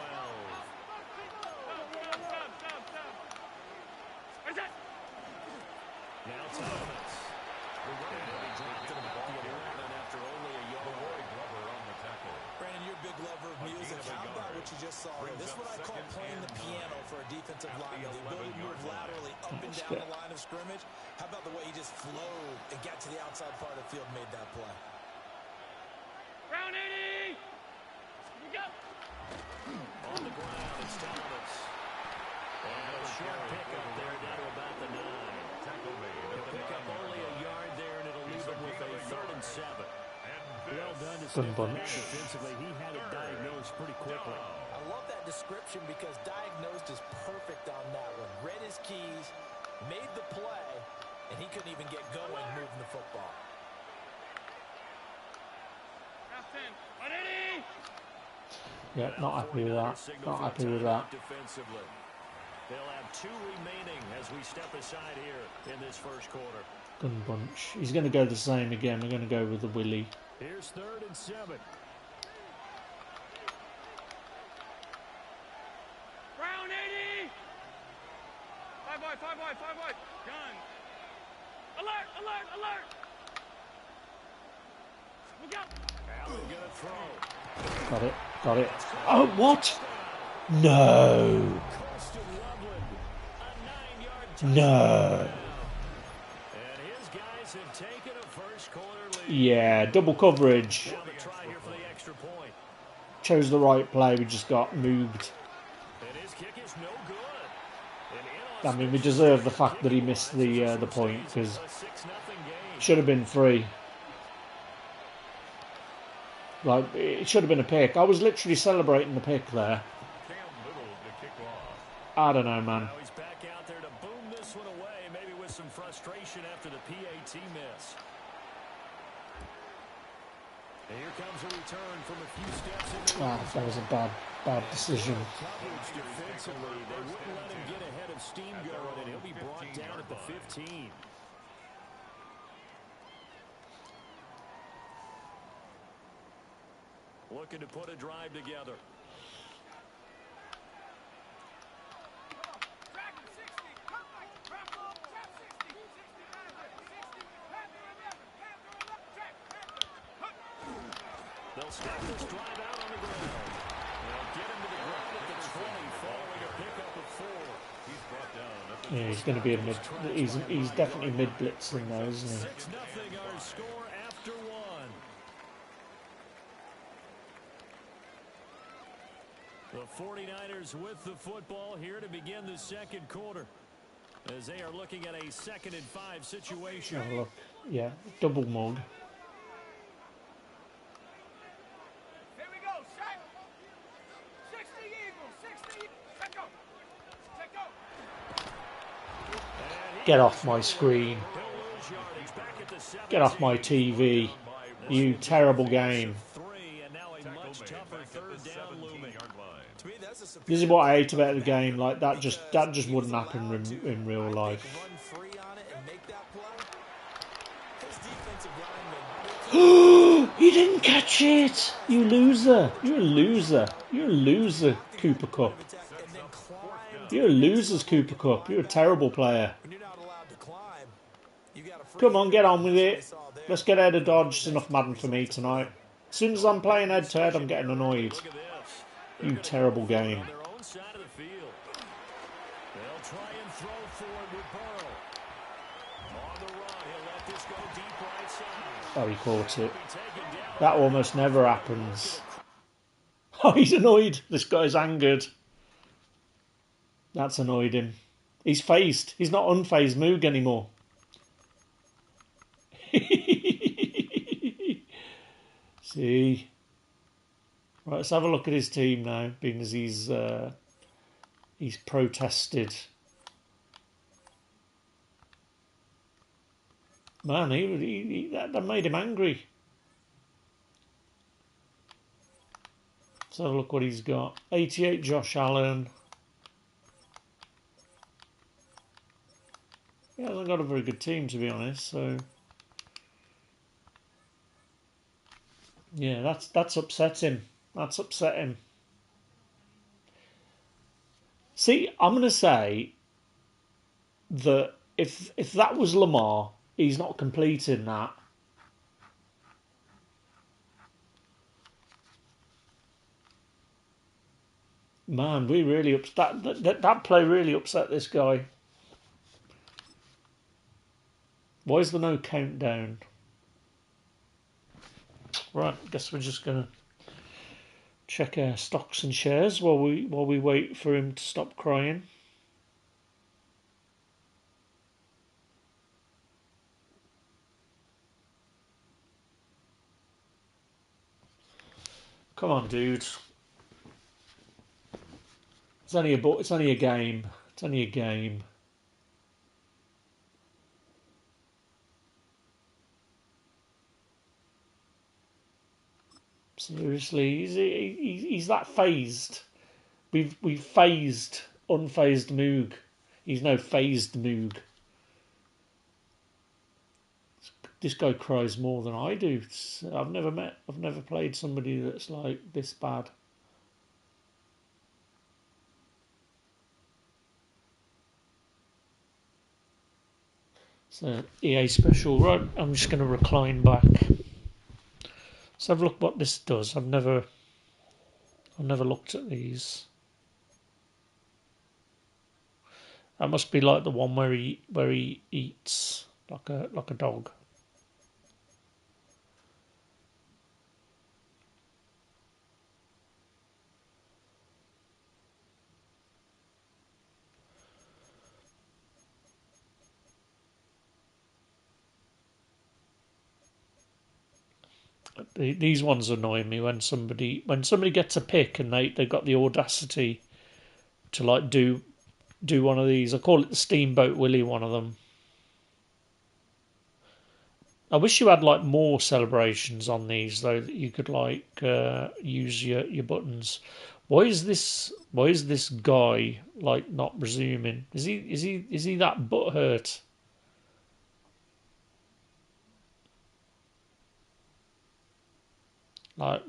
Now Thomas. Brandon, you're a big lover of music. How about what you just saw there? This is what I call playing the piano for a defensive lineman. The ability to move laterally up and down the line of scrimmage. How about the way he just flowed and got to the outside part of the field and made that play? Round 80! We go! On the ground, it's Thomas. And a short pickup there down to about the 9. He'll pick up only a yard there, and it'll leave him with a 3rd and 7. Well done to step back defensively. He had it diagnosed pretty quickly. I love that description because diagnosed is perfect on that one. Read his keys, made the play, and he couldn't even get going moving the football. Round 10. 180! Yeah, not happy with that. Not happy with that. Defensively. They'll have 2 remaining as we step aside here in this first quarter. Gun bunch. He's going to go the same again. We're going to go with the Willie. Here's 3rd and 7. Round 80! 5 wide, 5 wide, 5 wide. Gun. Alert, alert, alert! We go! Allen gonna throw. Got it. Oh, what? No. No. And his guys have taken a first quarter lead. Yeah, double coverage. Now the try here for the extra point. Chose the right play, we just got moved. And his kick is no good. I mean, we deserve the fact that he missed the point, because it should have been free. Like, it should have been a pick. I was literally celebrating the pick there. I don't know, man. Now he's back out there to boom this one away, maybe with some frustration after the PAT miss. And here comes a return from a few steps into That was a bad decision. coverage defensively. They wouldn't let him get ahead of steam going, and he'll be brought down at the 15. Looking to put a drive together. They'll start this drive out on the ground. They'll get him to the ground at the 20, following a pickup of 4. He's brought down at the Yeah, he's going to be a mid. He's definitely mid blitzing though, isn't he? 6-0 our score after 1. The 49ers with the football here to begin the second quarter, as they are looking at a 2nd and 5 situation. Have a look. Yeah, double mug. Here we go, set. 60 Eagles, 60. Let go. Let go. Get off my screen. Get off my TV. You terrible game. And now a much tougher 3rd down looming. This is what I hate about the game. Like that just wouldn't happen in real life. Run free on it and make that play. His defensive lineman. You didn't catch it. You loser. You're a loser. You're a loser, Cooper Cup. And then climb. You're a loser's Cooper Cup. You're a terrible player. When you're not allowed to climb, you got a free. Come on, get on with it. Let's get out of Dodge. It's enough Madden for me tonight. As soon as I'm playing head to head, I'm getting annoyed. Look at this. You terrible game. On their own side of the field. They'll try and throw forward with Burrow. On the run, he'll let this go deep right side. Oh, he caught it. Be taken down. That almost never happens. Oh, he's annoyed. This guy's angered. That's annoyed him. He's phased. He's not unfazed Moog anymore. See? Right, let's have a look at his team now, being as he's protested. Man, that made him angry. Let's have a look what he's got. 88 Josh Allen. He hasn't got a very good team, to be honest, so... Yeah, that's upset him. That's upset him. See, I'm going to say that if that was Lamar, he's not completing that. Man, we really that play really upset this guy. Why is there no countdown? Right, guess we're just gonna check our stocks and shares while we wait for him to stop crying. Come on, dude. It's only a game. It's only a game. Seriously, he's that phased. We've phased unfazed Moog. He's no phased Moog. This guy cries more than I do. I've never played somebody that's like this bad. So EA special, right? I'm just going to recline back. Let's have a look what this does. I've never looked at these. That must be like the one where he eats like a dog. These ones annoy me when somebody gets a pick and they got the audacity to like do one of these. I call it the Steamboat Willie, one of them. I wish you had like more celebrations on these though, that you could like use your buttons. Why is this guy like not resuming? Is he that butthurt? Like,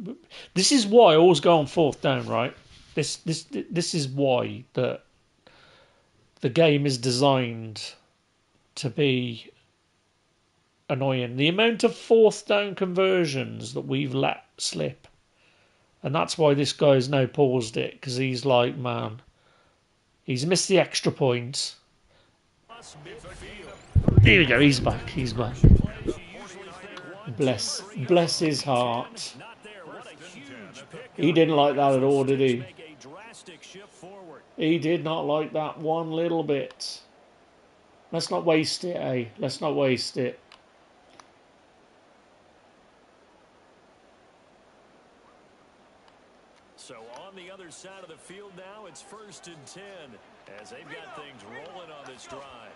this is why I always go on fourth down, right? This is why that the game is designed to be annoying. The amount of fourth down conversions that we've let slip, and that's why this guy's now paused it, because he's like, man, he's missed the extra point. There we go. He's back. He's back. Bless his heart. He didn't like that at all, did he? He did not like that one little bit. Let's not waste it, eh? Let's not waste it. So on the other side of the field now, it's 1st and 10 as they've got things rolling on this drive.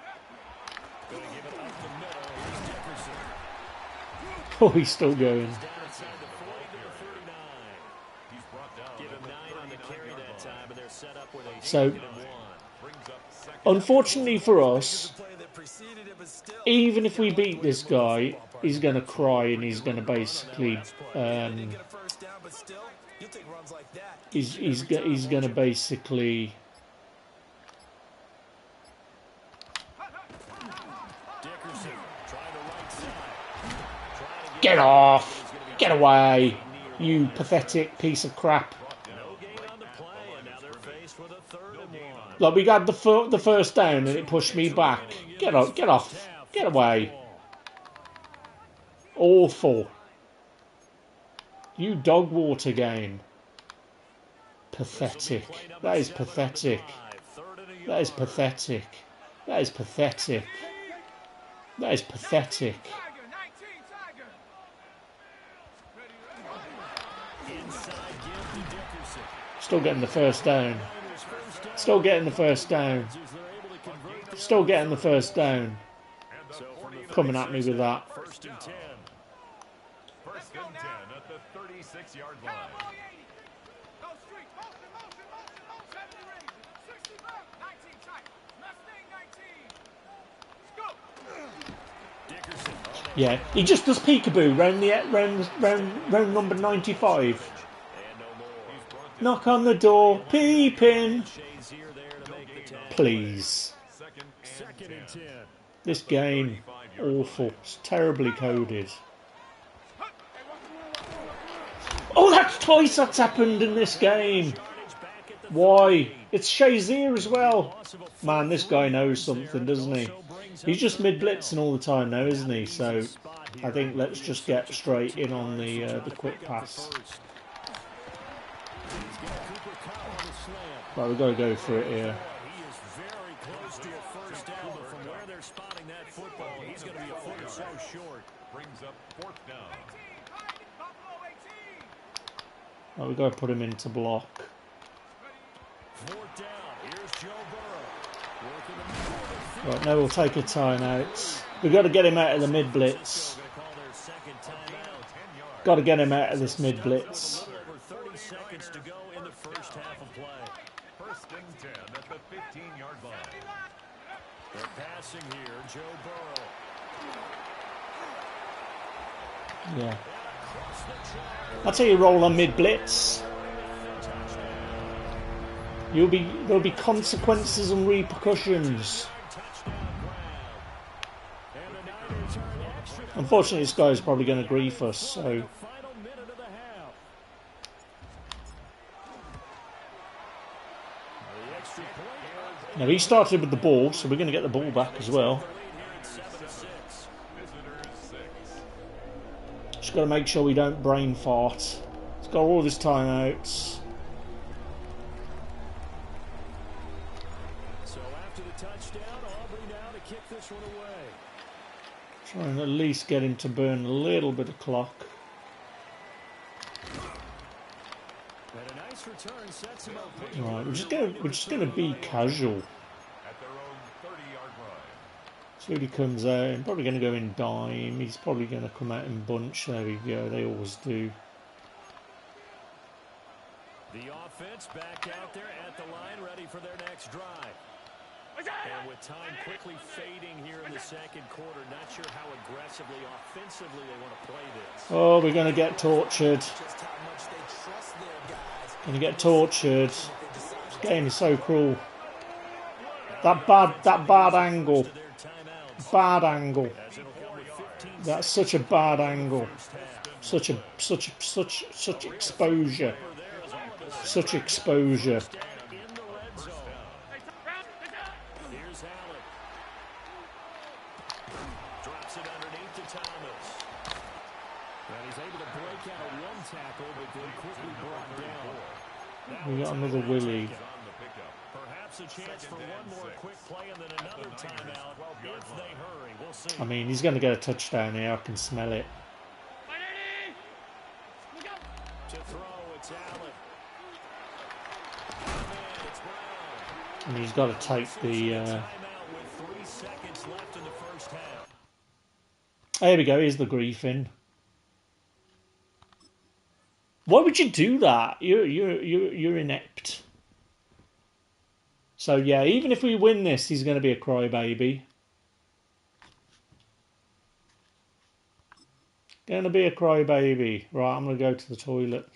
Going to give it up the middle. Here's Dickerson. Oh, he's still going. So, unfortunately for us, even if we beat this guy, he's going to cry and he's going to basically, he's going to basically. Get off! Get away! You pathetic piece of crap. Like, we got the first down and it pushed me back. Get off! Get off! Get away! Awful. You dog water game. Pathetic. That is pathetic. That is pathetic. That is pathetic. That is pathetic. Still getting the first down. Still getting the first down. Still getting the first down. Coming at me with that. 1st and 10 at the 36-yard line. Yeah, he just does peekaboo round number 95. Knock on the door, peeping. Please. This game, awful. It's terribly coded. Oh, that's twice that's happened in this game. Why? It's Shazier as well. Man, this guy knows something, doesn't he? He's just mid-blitzing all the time now, isn't he? So I think let's just get straight in on the quick pass. Right, we've got to go for it here. He is very close to a first down, but from where they're spotting that football, he's going to be a foot or so short. Brings up 4th down. Right, we've got to put him into block. 4th down. Here's Joe Burrow. Right, now we'll take a timeout. We've got to get him out of the mid-blitz. Got to get him out of this mid-blitz. Over 30 seconds to go in the first half of play. 1st and 10 at the 15-yard line. They're passing here, Joe Burrow. Yeah. That's how you roll on mid-blitz. There'll be consequences and repercussions. Unfortunately, this guy's probably going to grief us, so. Now he started with the ball, so we're going to get the ball back as well. Just got to make sure we don't brain fart. He's got all of his timeouts. So after the touchdown, Aubrey now to kick this one away. Try and at least get him to burn a little bit of clock. And a nice return sets him up. Right, we're just gonna be casual. At their own 30-yard line. So he comes out, and probably gonna go in dime. He's probably gonna come out in bunch. There we go. They always do. The offense back out there at the line, ready for their next drive. And with time quickly fading here in the second quarter, not sure how aggressively, offensively they want to play this. Oh, we're gonna get tortured. Just how much they trust their guys. Gonna get tortured. This game is so cruel. That bad angle. Bad angle. That's such a bad angle. Such exposure. Such exposure. Here's Allen. Drops it underneath to Thomas. And he's able to break out of one tackle, but then quickly brought down. We got another Willie. Perhaps a chance for one more quick play and then another timeout if they hurry. We'll see. I mean, he's going to get a touchdown here. I can smell it. To throw, it's Allen. And he's got to take the... Timeout with 3 seconds left in the first half. There we go. Here's the griefing. Why would you do that? You're inept. So yeah, even if we win this, he's going to be a crybaby. Going to be a crybaby. Right, I'm going to go to the toilet.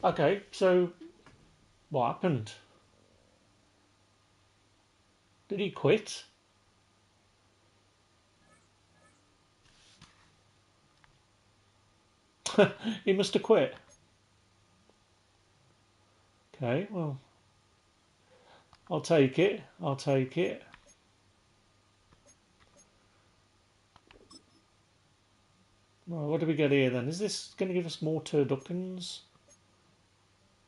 Okay, so what happened? Did he quit? He must have quit. Okay, well, I'll take it. I'll take it. Right, what do we get here then? Is this going to give us more turduckens?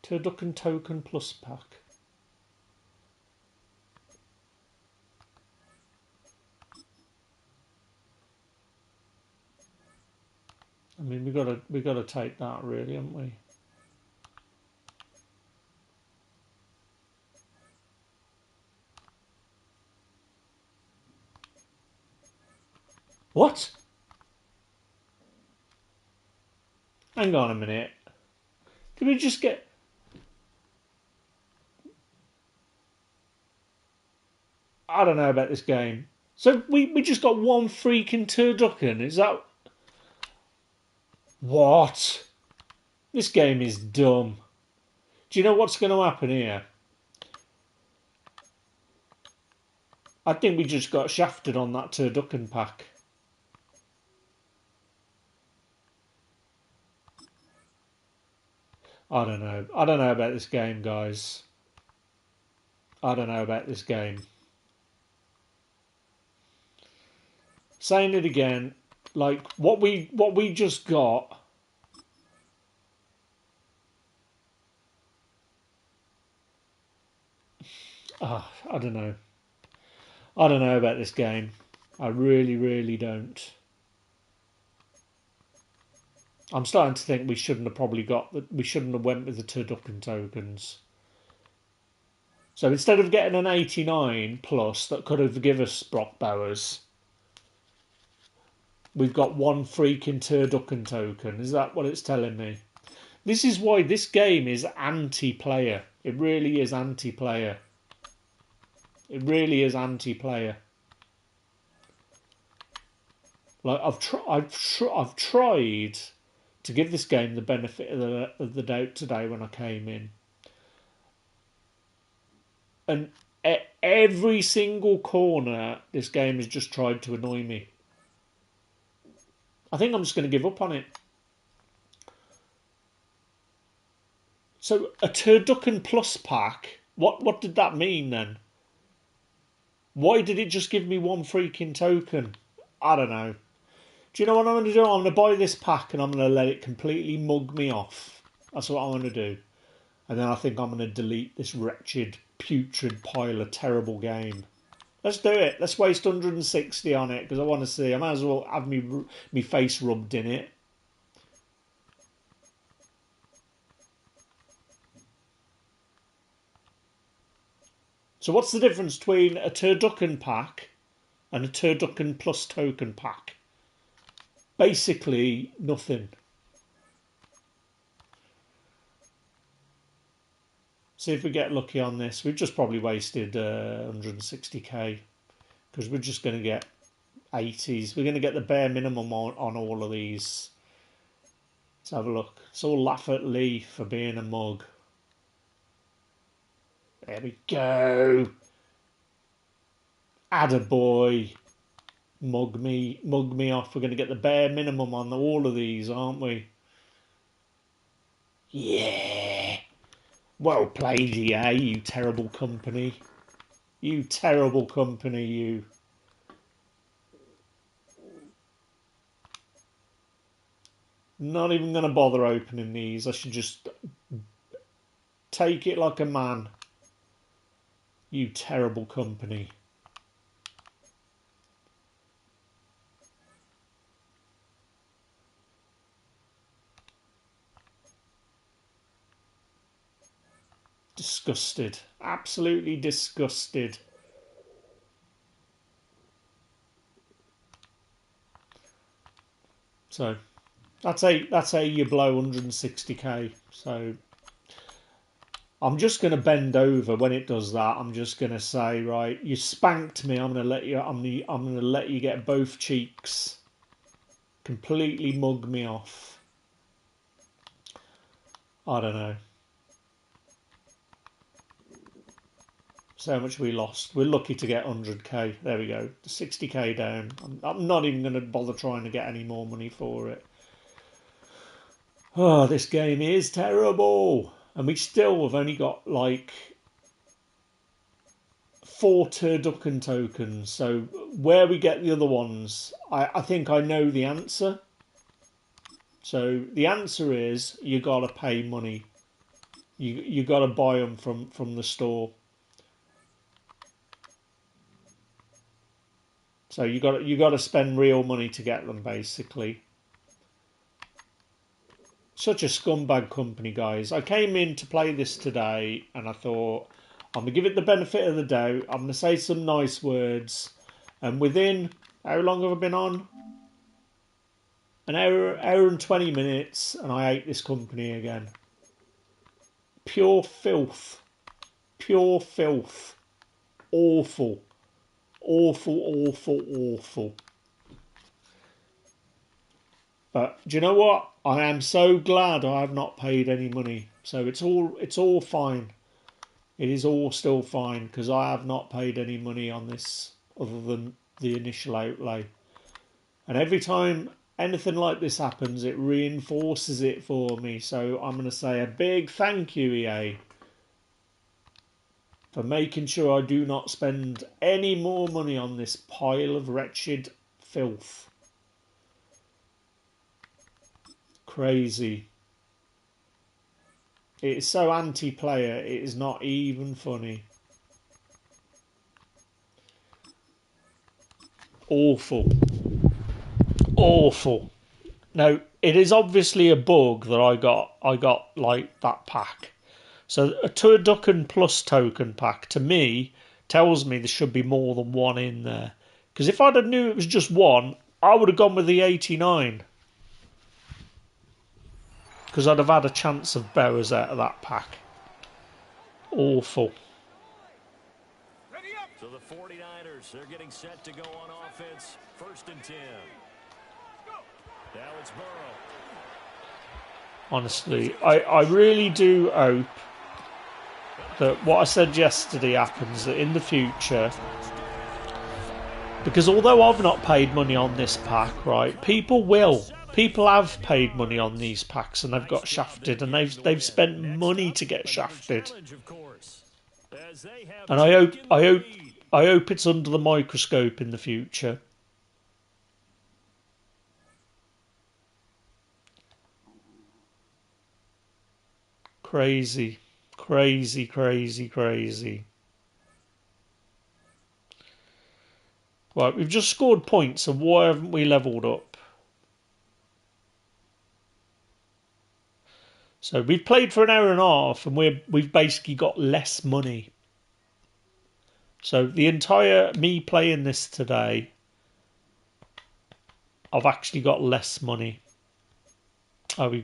Turducken token plus pack. I mean, we got to take that, really, haven't we? What? Hang on a minute. Did we just get... I don't know about this game. So we just got one freaking turducken. Is that... What? This game is dumb. Do you know what's going to happen here? I think we just got shafted on that turducken pack. I don't know. I don't know about this game, guys. I don't know about this game. Saying it again, like what we just got. I don't know. I don't know about this game. I really, really don't. I'm starting to think we shouldn't have probably got that. We shouldn't have went with the turducken tokens. So instead of getting an 89 plus that could have given us Brock Bowers, we've got one freaking turducken token. Is that what it's telling me? This is why this game is anti-player. It really is anti-player. It really is anti-player. Like I've tried to give this game the benefit of the doubt today when I came in, and at every single corner, this game has just tried to annoy me. I think I'm just going to give up on it. So a turducken plus pack. What did that mean then? Why did it just give me one freaking token? I don't know. Do you know what I'm going to do? I'm going to buy this pack and I'm going to let it completely mug me off. That's what I'm going to do. And then I think I'm going to delete this wretched, putrid pile of terrible game. Let's do it. Let's waste 160 on it because I want to see. I might as well have me face rubbed in it. So what's the difference between a turducken pack and a turducken plus token pack? Basically nothing. See if we get lucky on this. We've just probably wasted 160k because we're just going to get 80s. We're going to get the bare minimum on all of these. Let's have a look. It's all laugh at Lee for being a mug. There we go. Attaboy. Mug me off. We're going to get the bare minimum on all of these, aren't we? Yeah. Well played, EA, you terrible company. You terrible company, you. Not even going to bother opening these. I should just take it like a man. You terrible company. Disgusted. Absolutely disgusted. So that's how you blow 160k. So I'm just going to bend over when it does that. I'm just going to say, right, you spanked me. I'm going to let you. I'm going to let you get both cheeks. Completely mug me off. I don't know. So much we lost. We're lucky to get 100k. There we go. 60k down. I'm not even going to bother trying to get any more money for it. Oh, this game is terrible. And we still have only got like 4 turducken tokens. So where we get the other ones, I think I know the answer. So the answer is you got to pay money. You got to buy them from the store. So you got to spend real money to get them, basically. Such a scumbag company, guys. I came in to play this today and I thought, I'm going to give it the benefit of the doubt. I'm going to say some nice words. And within, how long have I been on? An hour and 20 minutes, and I hate this company again. Pure filth. Pure filth. Awful. Awful, awful, awful. But do you know what? I am so glad I have not paid any money. So it's all fine. It is all still fine because I have not paid any money on this other than the initial outlay. And every time anything like this happens, it reinforces it for me. So I'm going to say a big thank you, EA, for making sure I do not spend any more money on this pile of wretched filth. Crazy. It is so anti-player, it is not even funny. Awful. Awful. Now, it is obviously a bug that I got like that pack. So a turducken plus token pack, to me, tells me there should be more than one in there. Because if I'd have knew it was just one, I would have gone with the 89. Because I'd have had a chance of Bowers out of that pack. Awful. So the 49ers, they're getting set to go on offense. 1st and 10. Now it's Burrow. Honestly, I really do hope that what I said yesterday happens, that in the future, because although I've not paid money on this pack, right, people will. People have paid money on these packs and they've got shafted, and they've spent money to get shafted. And I hope it's under the microscope in the future. Crazy, crazy, crazy, crazy. Right, we've just scored points, and why haven't we levelled up? So we've played for an hour and a half, and we've basically got less money. So the entire me playing this today, I've actually got less money. Oh, we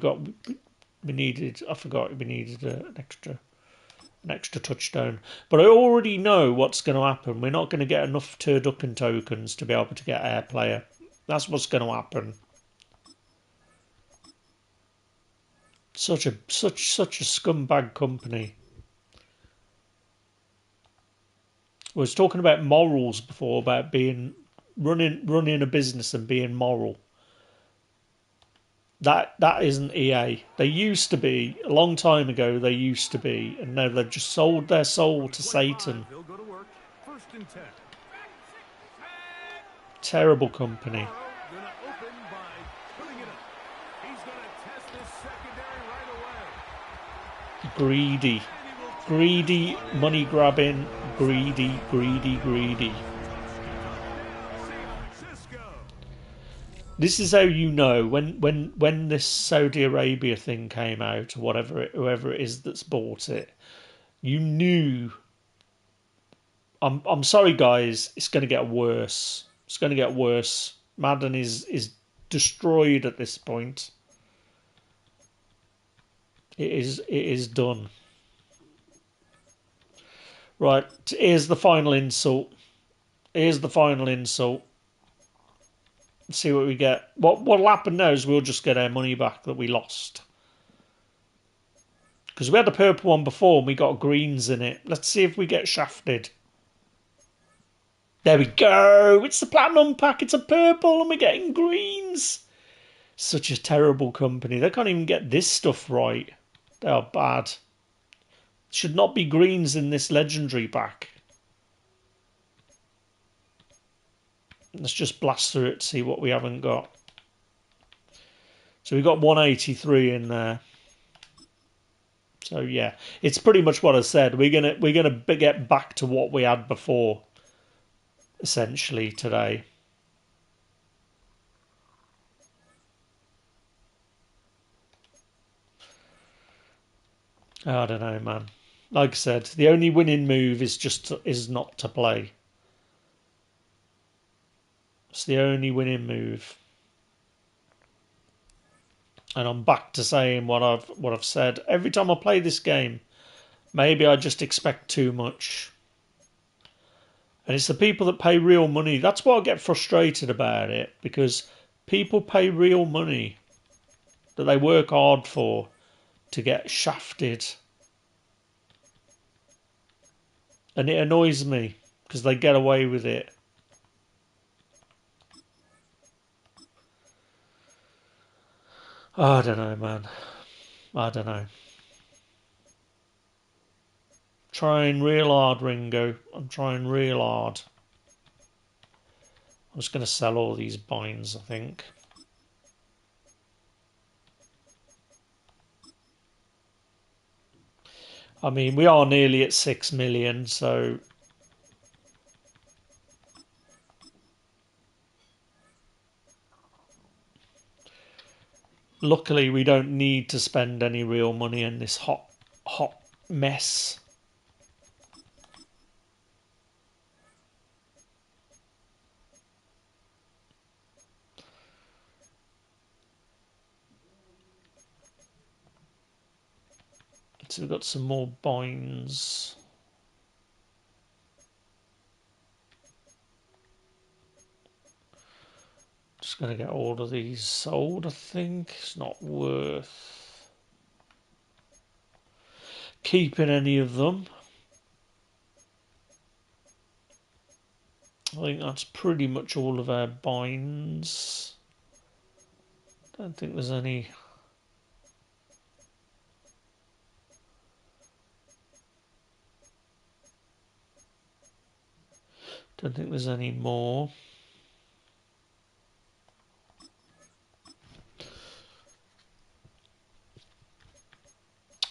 needed. I forgot we needed an extra touchdown. But I already know what's going to happen. We're not going to get enough turducken tokens to be able to get air player. That's what's going to happen. Such a scumbag company. I was talking about morals before, about being running a business and being moral. That isn't EA. They used to be, a long time ago they used to be, and now they've just sold their soul to Satan. They'll go to work. 1st and 10. Terrible company. Gonna open by putting it up. He's gonna test this secondary right away. Greedy. Greedy, money grabbing, greedy, greedy, greedy. This is how you know when this Saudi Arabia thing came out, or whoever it is that's bought it, you knew. I'm sorry, guys. It's going to get worse. It's going to get worse. Madden is destroyed at this point. It is done. Right, here's the final insult. Here's the final insult. Let's see what we get. What'll happen now is we'll just get our money back that we lost. Because we had the purple one before and we got greens in it. Let's see if we get shafted. There we go. It's the platinum pack. It's a purple and we're getting greens. Such a terrible company. They can't even get this stuff right. They are bad. Should not be greens in this legendary pack. Let's just blast through it to see what we haven't got. So we got 183 in there. So yeah, it's pretty much what I said. We're gonna get back to what we had before, essentially today. I don't know, man. Like I said, the only winning move is not to play. It's the only winning move. And I'm back to saying what I've said. Every time I play this game, maybe I just expect too much. And it's the people that pay real money. That's why I get frustrated about it. Because people pay real money that they work hard for to get shafted. And it annoys me because they get away with it. I don't know, man. I don't know. Trying real hard, Ringo. I'm trying real hard. I'm just going to sell all these binds, I think. I mean, we are nearly at 6 million, so... Luckily, we don't need to spend any real money in this hot mess. So we've got some more binds. Just going to get all of these sold, I think. It's not worth keeping any of them. I think that's pretty much all of our binds. Don't think there's any. Don't think there's any more.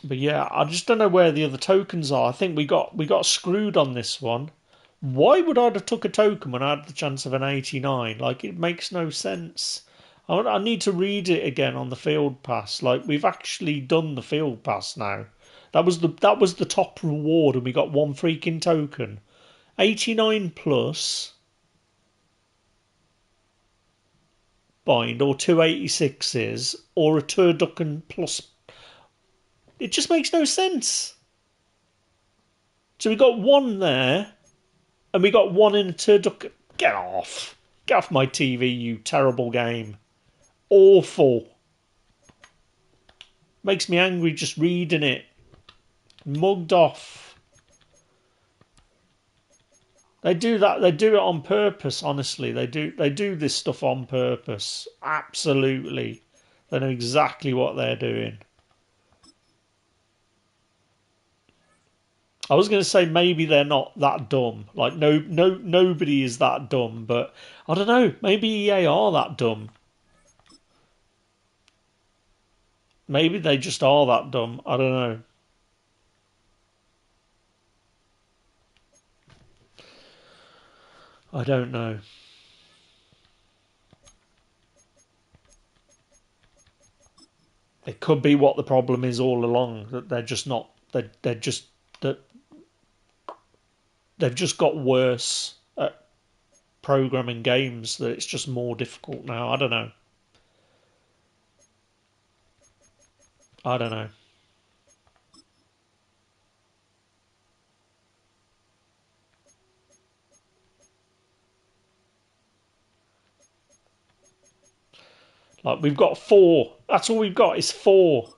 But yeah, I just don't know where the other tokens are. I think we got screwed on this one. Why would I have took a token when I had the chance of an 89? Like, it makes no sense. I need to read it again on the field pass. Like, we've actually done the field pass now. That was the top reward, and we got one freaking token. 89 plus bind, or 286s, or a turducken plus. It just makes no sense. So we got one there, and we got one in a turducken. Get off. Get off my TV, you terrible game. Awful. Makes me angry just reading it. Mugged off. They do that. They do it on purpose. Honestly, they do this stuff on purpose. Absolutely, they know exactly what they're doing. I was going to say maybe they're not that dumb. Like nobody is that dumb. But I don't know. Maybe EA are that dumb. Maybe they just are that dumb. I don't know. I don't know. It could be what the problem is all along, that they're just not. They're just that they've just got worse at programming games. That it's just more difficult now. I don't know. I don't know. Like, we've got 4. That's all we've got is 4.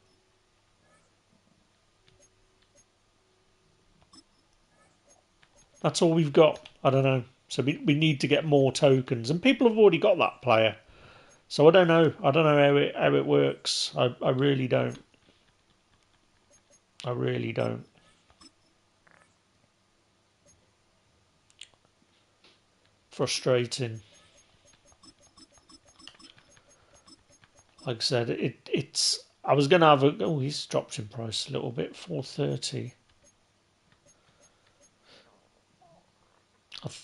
That's all we've got. I don't know. So we need to get more tokens, and people have already got that player. So I don't know. I don't know how it works. I really don't. I really don't. Frustrating. Like I said, it's. I was going to have a. Oh, he's dropped in price a little bit. 430.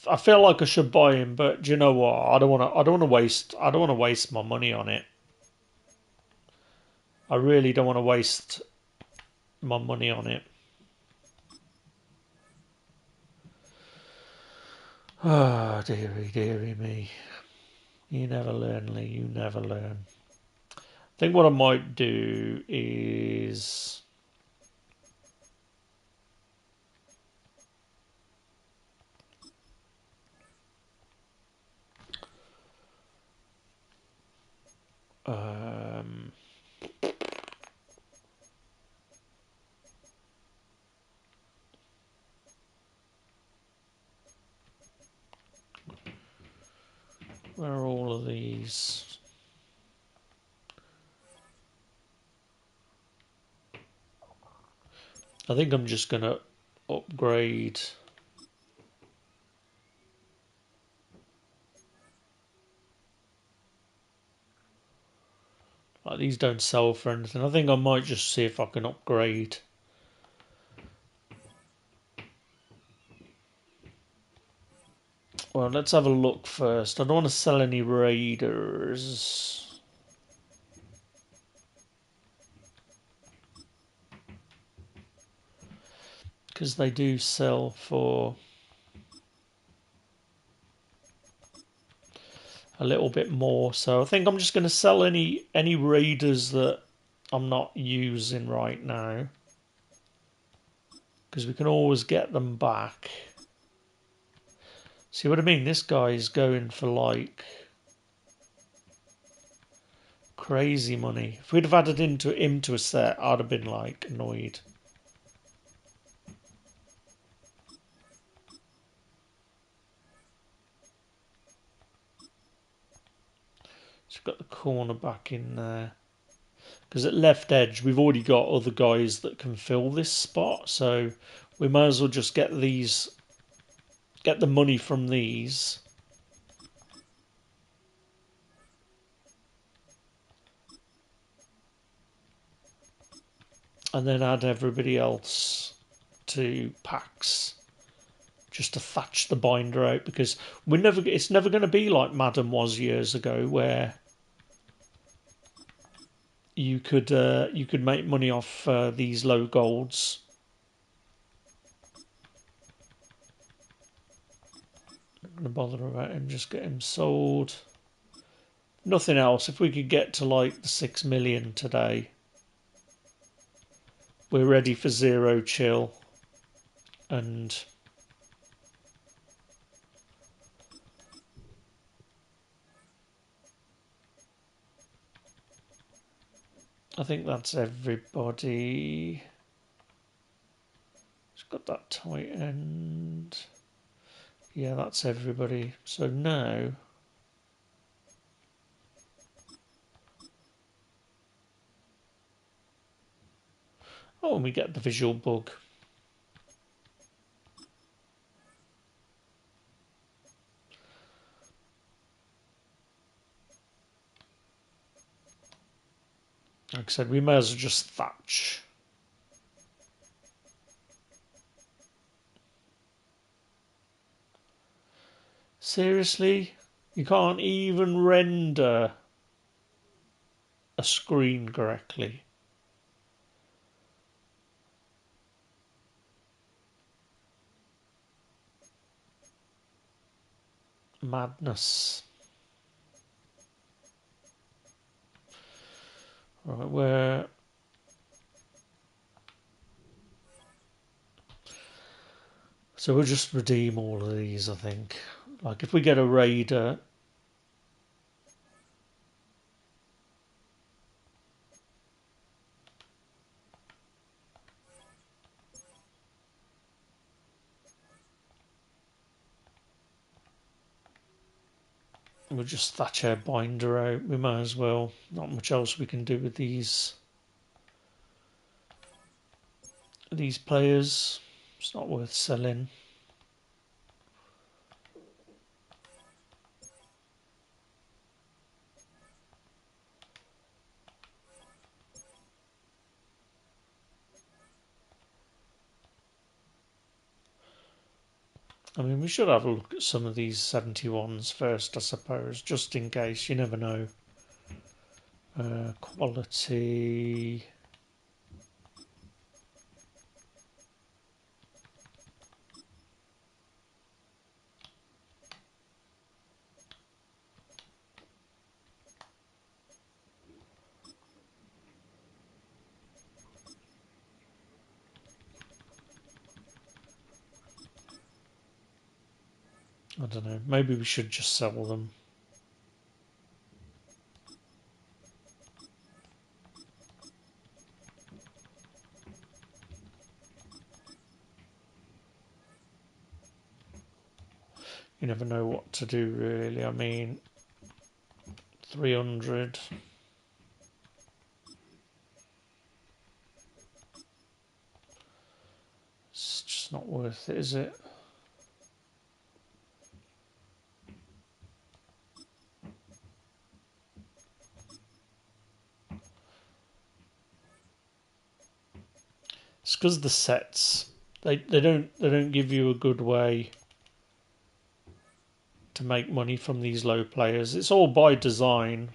I feel like I should buy him, but do you know what? I don't want to. I don't want to waste. I don't want to waste my money on it. I really don't want to waste my money on it. Oh, dearie, dearie me. You never learn, Lee. You never learn. I think what I might do is. Where are all of these? I think I'm just going to upgrade. Like, these don't sell for anything. I think I might just see if I can upgrade. Well, let's have a look first. I don't want to sell any raiders. because they do sell for a little bit more. So I think I'm just going to sell any raiders that I'm not using right now, because we can always get them back. See what I mean? This guy is going for like crazy money. If we'd have added him to a set, I'd have been like annoyed. So we've got the corner back in there. Because at left edge, we've already got other guys that can fill this spot. So we might as well just get the money from these. And then add everybody else to packs. Just to thatch the binder out. Because it's never going to be like Madden was years ago, where you could make money off these low golds. Not going to bother about him, just get him sold. Nothing else. If we could get to like the 6 million today, we're ready for zero chill. And I think that's everybody. It's got that tight end. Yeah, that's everybody. So now and we get the visual bug. Like I said, we may as well just thatch. Seriously? You can't even render a screen correctly. Madness. Right, where... So we'll just redeem all of these, I think. Like if we get a raider... We'll just thatch our binder out. We might as well. Not much else we can do with these players. It's not worth selling. I mean, we should have a look at some of these 71s first, I suppose, just in case. You never know. Quality. I don't know. Maybe we should just sell them. You never know what to do, really. I mean, 300. It's just not worth it, is it? It's because the sets they don't give you a good way to make money from these low players. It's all by design.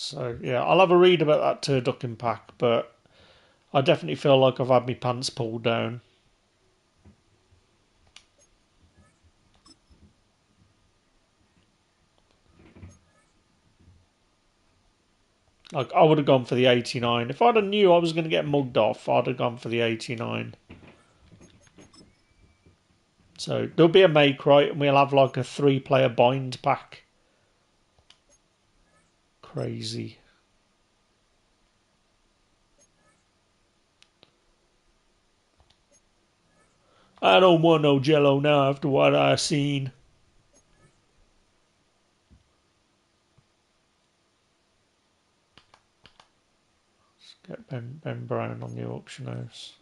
So yeah, I'll have a read about that turducken pack, but I definitely feel like I've had my pants pulled down. Like, I would have gone for the 89. If I'd have knew I was going to get mugged off, I'd have gone for the 89. So there'll be a make, right? And we'll have like a 3-player bind pack. Crazy. I don't want no Jello now after what I've seen. Let's get Ben Brown on the auction house.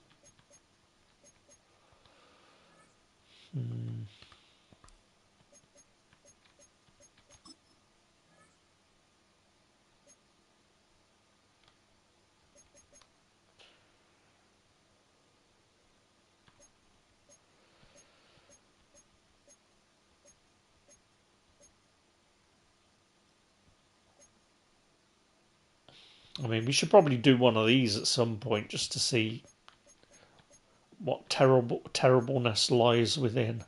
I mean, we should probably do one of these at some point just to see what terribleness lies within.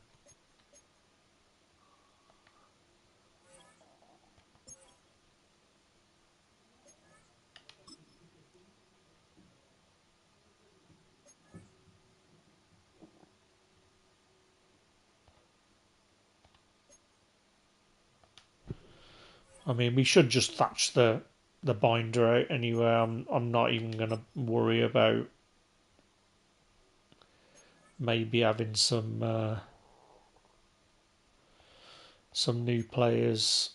I mean, we should just thatch the binder out anyway. I'm not even going to worry about maybe having some new players,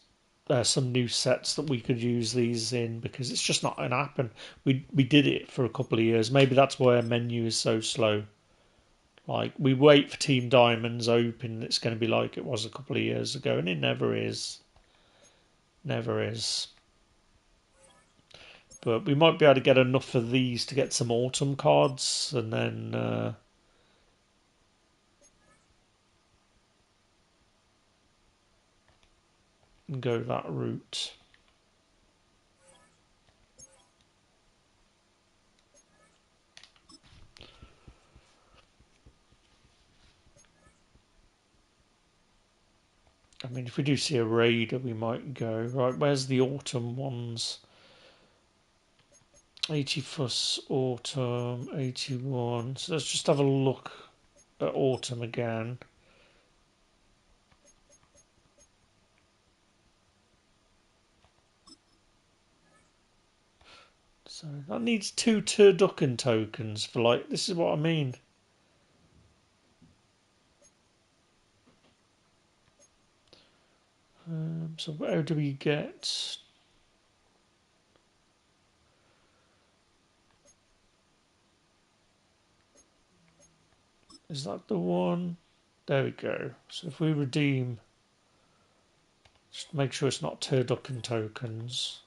some new sets that we could use these in, because it's just not going to happen. We did it for a couple of years. Maybe that's why our menu is so slow. Like, we wait for Team Diamonds open, it's going to be like it was a couple of years ago, and it never is. Never is. But we might be able to get enough of these to get some autumn cards, and then go that route. I mean, if we do see a raider, we might go. Right, where's the autumn ones? 80 fuss autumn, 81. So let's just have a look at autumn again. So that needs 2 turducken tokens for, like, this is what I mean. So how do we get... Is that the one? There we go. So if we redeem... Just make sure it's not turducken tokens.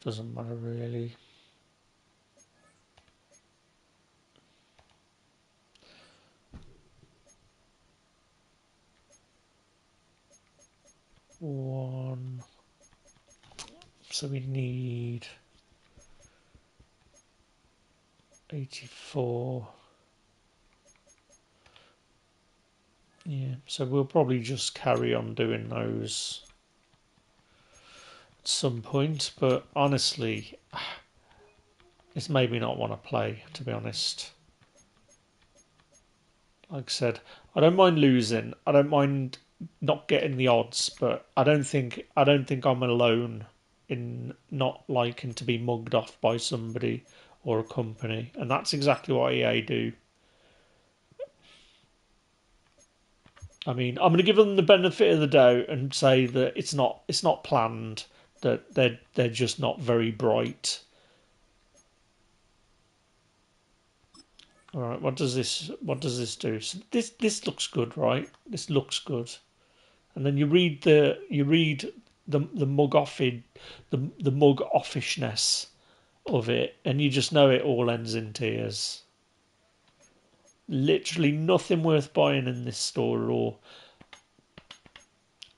Doesn't matter really. One. So we need 84. Yeah, so we'll probably just carry on doing those at some point, but honestly, it's made me not want to play, to be honest. Like I said, I don't mind losing. I don't mind not getting the odds, but I don't think I'm alone in not liking to be mugged off by somebody or a company, and that's exactly what EA do. I mean, I'm going to give them the benefit of the doubt and say that it's not planned, that they're just not very bright. All right, what does this do? So this looks good, right? This looks good. And then you read the mug offy, the mug offishness of it, and you just know it all ends in tears. Literally nothing worth buying in this store at all.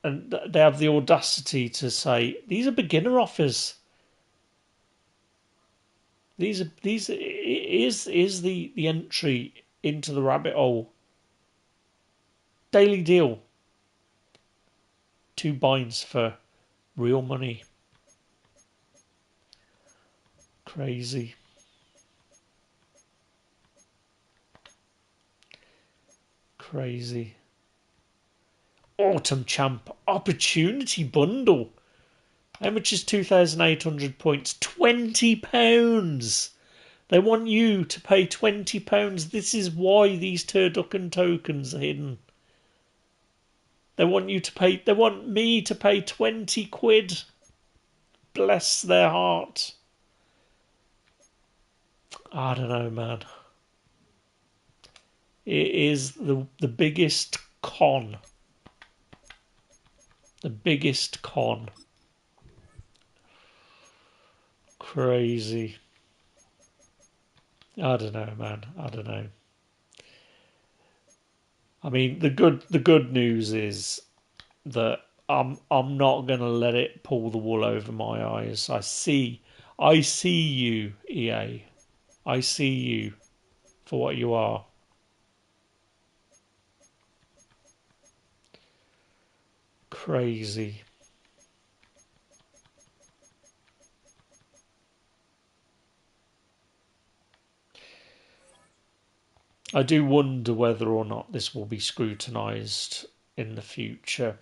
And they have the audacity to say these are beginner offers. These is the entry into the rabbit hole. Daily deal. 2 binds for real money. Crazy. Crazy. Autumn Champ Opportunity Bundle. How much is 2,800 points? £20. They want you to pay £20. This is why these turducken tokens are hidden. They want you to pay. They want me to pay 20 quid. Bless their heart. I don't know, man. It is the biggest con. The biggest con. Crazy. I don't know, man. I don't know. I mean, the good news is that I'm not gonna let it pull the wool over my eyes. I see you, EA. I see you for what you are. Crazy. I do wonder whether or not this will be scrutinised in the future.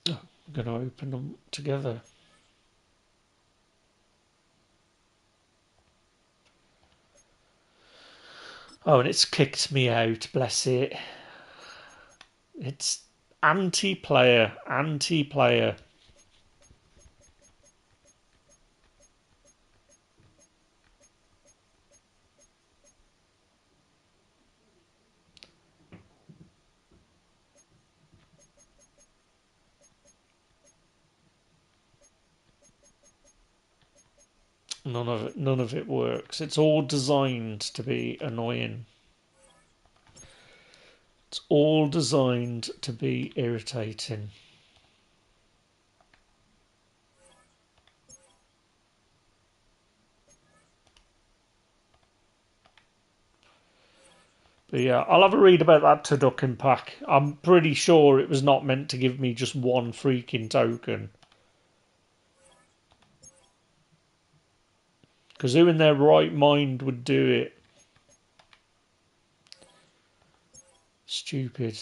Oh, I'm going to open them together. Oh, and it's kicked me out, bless it. It's anti-player. None of it works. It's all designed to be annoying. It's all designed to be irritating. But yeah, I'll have a read about that turducken pack. I'm pretty sure it was not meant to give me just one freaking token. Because who in their right mind would do it? Stupid.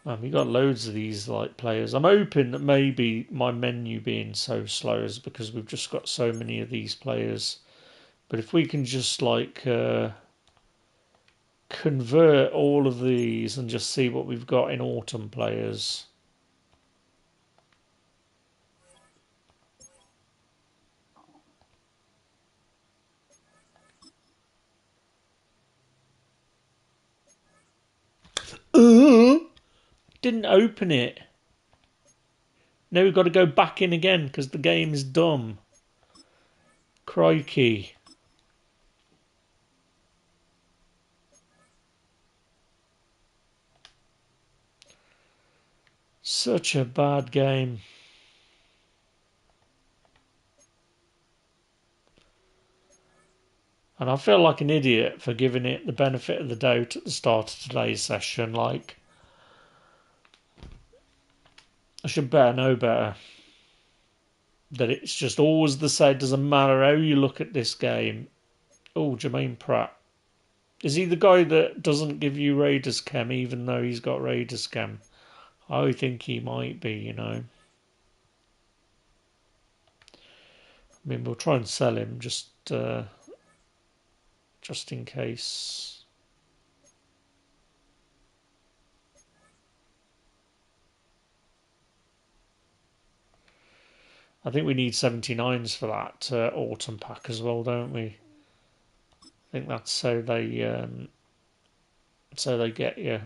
We got loads of these like players. I'm hoping that maybe my menu being so slow is because we've just got so many of these players. But if we can just like convert all of these and just see what we've got in autumn players. Didn't open it. Now we've got to go back in again because the game is dumb. Crikey. Such a bad game. And I feel like an idiot for giving it the benefit of the doubt at the start of today's session. Like, I should better know better. That it's just always the same. Doesn't matter how you look at this game. Oh, Jermaine Pratt. Is he the guy that doesn't give you Raiders Chem even though he's got Raiders Chem? I think he might be, you know. I mean, we'll try and sell him just in case. I think we need 79s for that autumn pack as well, don't we? I think that's so they get you.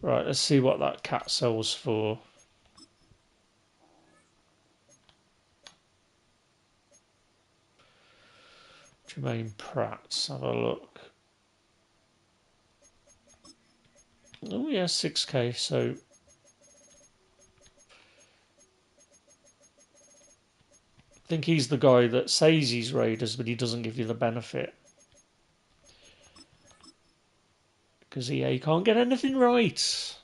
Right, let's see what that cat sells for. Jermaine Pratt, let's have a look. Oh yeah, 6k, so I think he's the guy that says he's Raiders, but he doesn't give you the benefit. Because EA can't get anything right,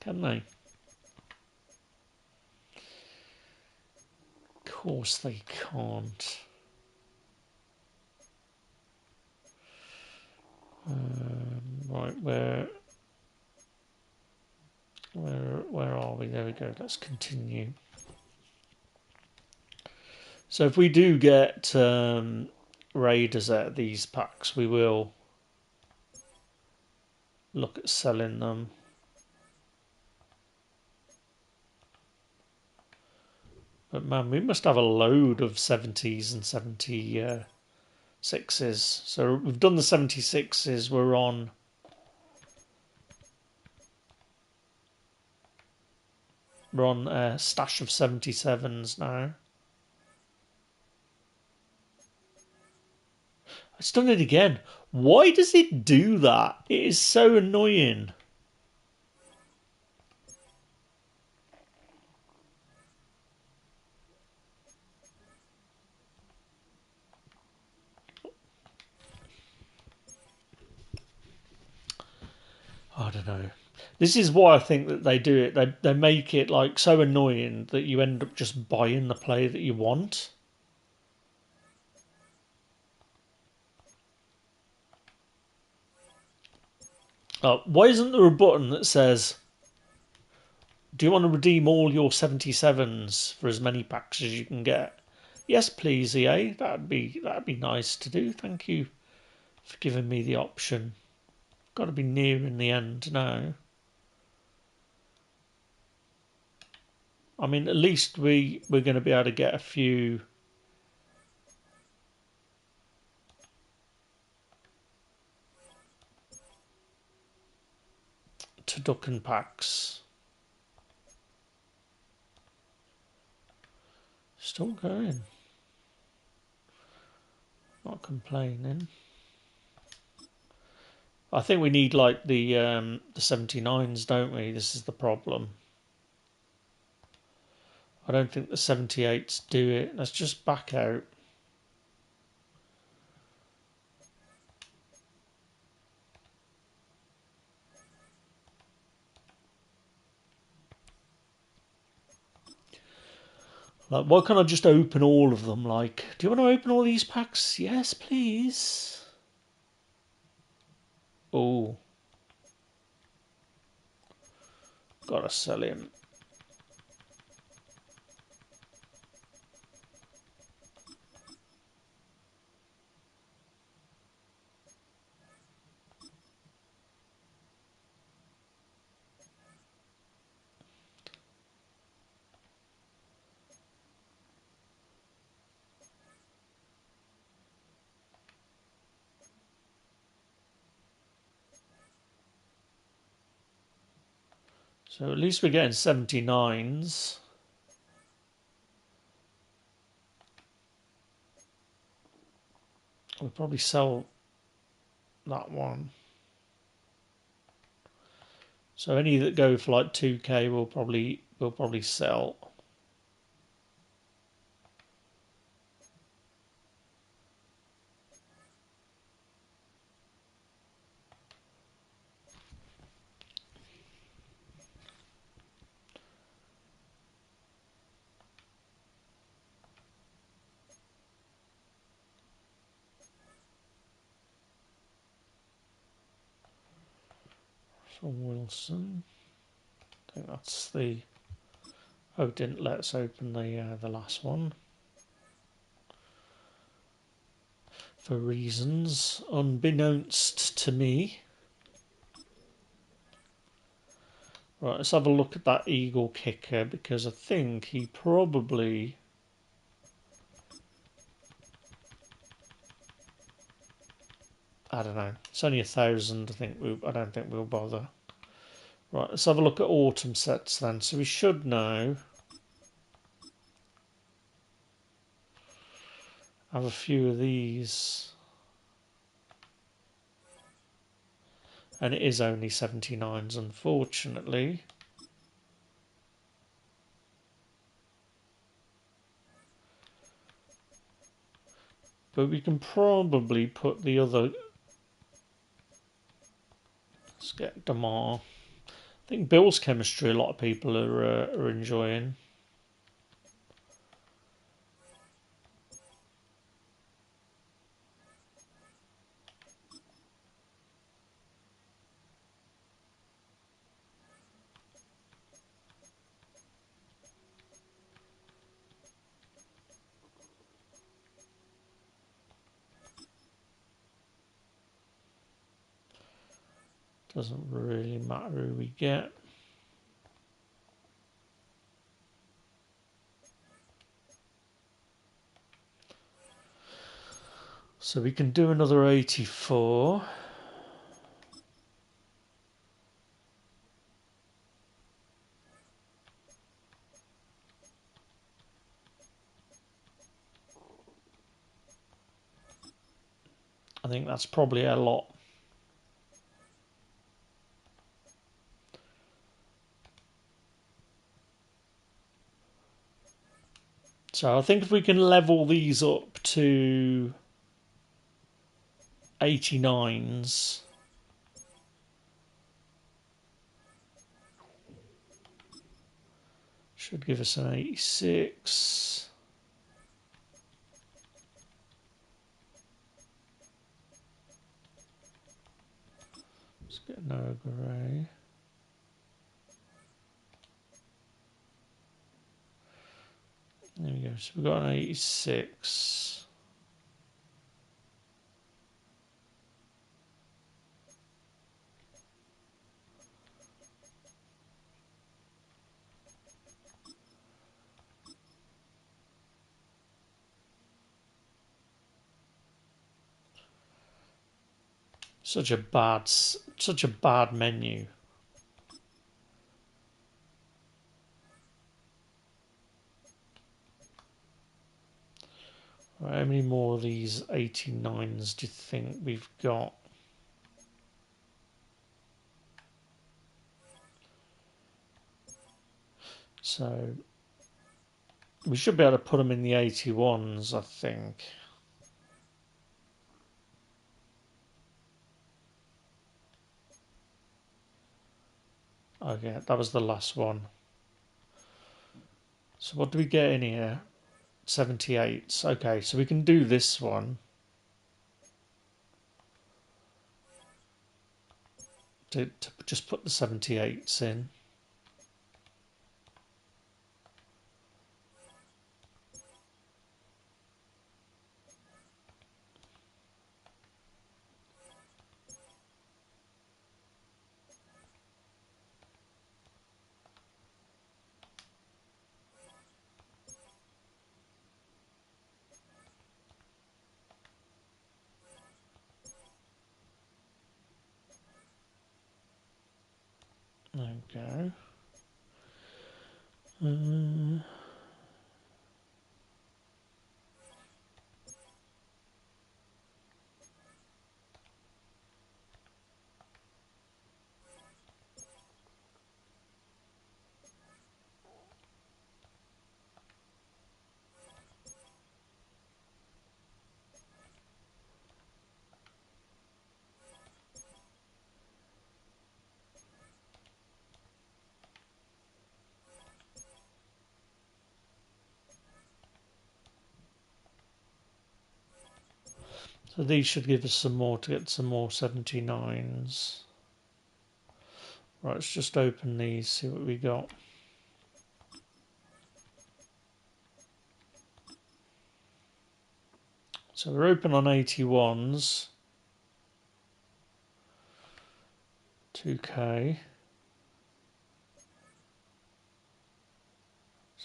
can they? Of course they can't. Right, where are we? There we go. Let's continue. So if we do get Raiders out of these packs, we will look at selling them. But man, we must have a load of 70s and 76s. So we've done the 76s. We're on a stash of 77s now. It's done it again. Why does it do that? It is so annoying. I don't know. This is why I think that they do it. They make it like so annoying that you end up just buying the player that you want. Why isn't there a button that says, do you want to redeem all your 77s for as many packs as you can get? Yes, please, EA. That'd be nice to do. Thank you for giving me the option. Got to be near in the end now. I mean, at least we're going to be able to get a few to Ducken packs. Still going. Not complaining. I think we need like the 79s, don't we? This is the problem. I don't think the 78s do it. Let's just back out. Like, why can't I just open all of them? Like, do you want to open all these packs? Yes, please. Oh. Gotta sell him. So at least we're getting 79s. We'll probably sell that one. So any that go for like 2k we'll probably sell. From Wilson. I think that's the... Oh, it didn't let us open the last one. For reasons unbeknownst to me. Right, let's have a look at that Eagle kicker, because I think he probably... I don't know. It's only 1,000. I don't think we'll bother. Right, let's have a look at autumn sets then. So we should know. Have a few of these. And it is only 79s, unfortunately. But we can probably put the other... Let's get Damar. I think Bill's chemistry a lot of people are enjoying. Doesn't really matter who we get. So we can do another 84. I think that's probably a lot. So I think if we can level these up to 89s, should give us an 86. Let's get no grey. There we go. So we've got an 86. Such a bad menu. Right, how many more of these 89s do you think we've got? So we should be able to put them in the 81s, I think. Okay, that was the last one. So what do we get in here? 78s. Okay, so we can do this one. To just put the 78s in. There we go. So these should give us some more to get some more 79s. Right, let's just open these, see what we got. So we're open on 81s. 2K.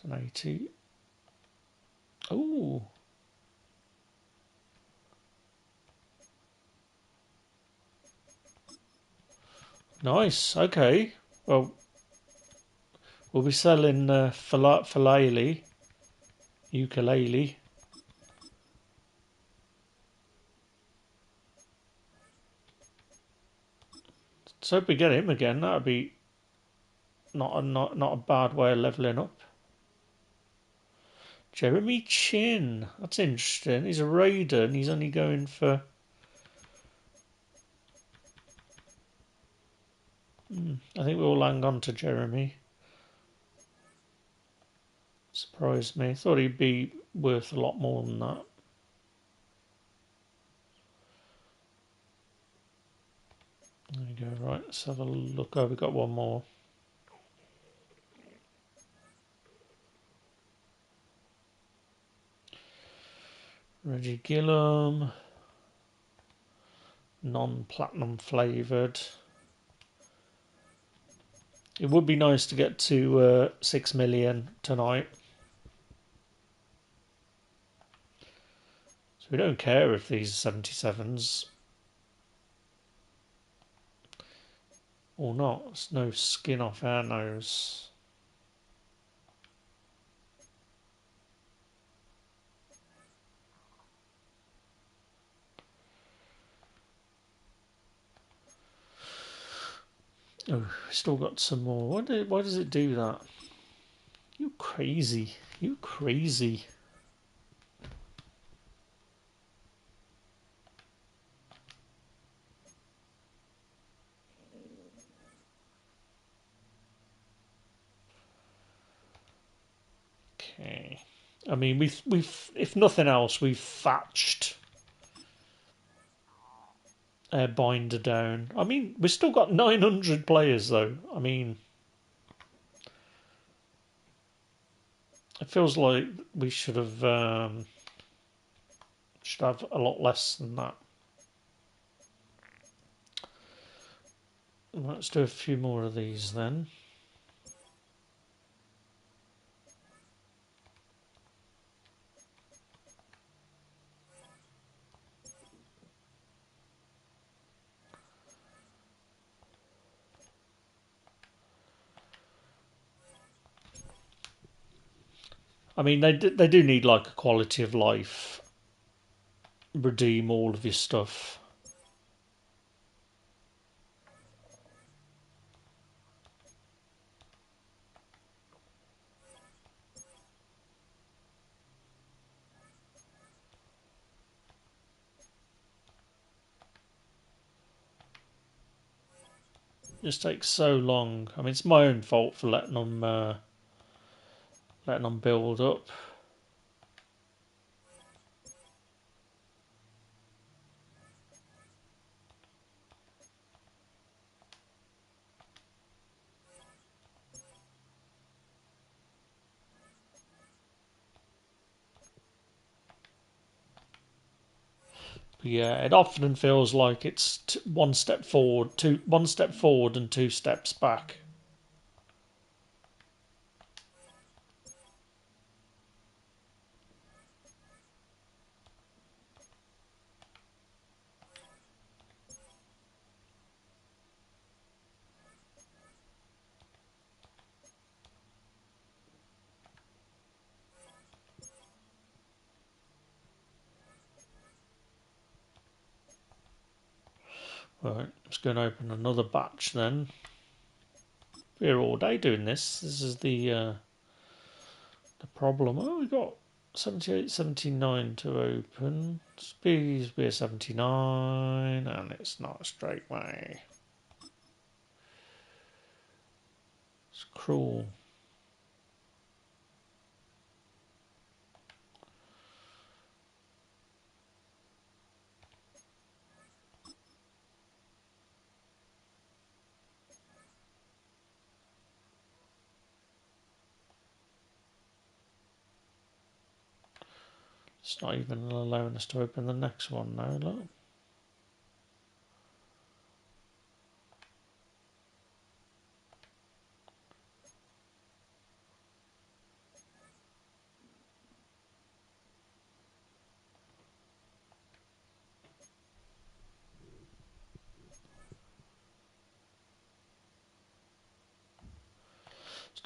It's an 80. Oh. Nice. Okay. Well, we'll be selling ukulele. So if we get him again, that'd be not a bad way of leveling up. Jeremy Chin. That's interesting. He's a raider and he's only going for... I think we'll hang on to Jeremy. Surprised me. Thought he'd be worth a lot more than that. There you go. Right, let's have a look. Oh, we've got one more. Reggie Gillum. Non-platinum flavoured. It would be nice to get to 6 million tonight. So we don't care if these 77s or not. There's no skin off our nose. Oh, still got some more. Why does it do that? You crazy. You crazy. Okay. I mean, we've if nothing else, we've thatched Binder down. I mean, we've still got 900 players though. I mean, it feels like we should have a lot less than that. Let's do a few more of these then. I mean, they do need like a quality of life. Redeem all of your stuff. It just takes so long. I mean, it's my own fault for letting them build up. But yeah, it often feels like it's one step forward and 2 steps back. Right, let's go and open another batch then. We're all day doing this. This is the problem. Oh, we got 78, 79 to open. Please be a 79, and it's not a straight way. It's cruel. It's not even allowing us to open the next one now, look.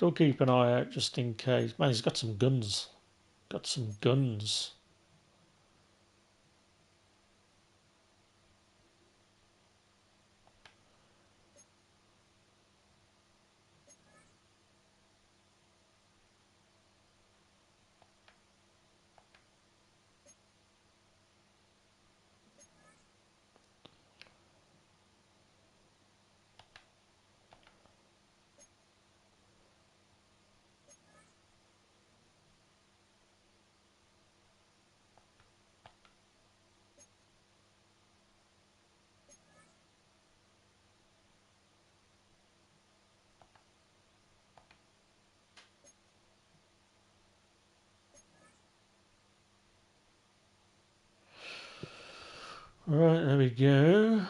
Still keep an eye out just in case. Man, he's got some guns. Got some guns. Right, there we go.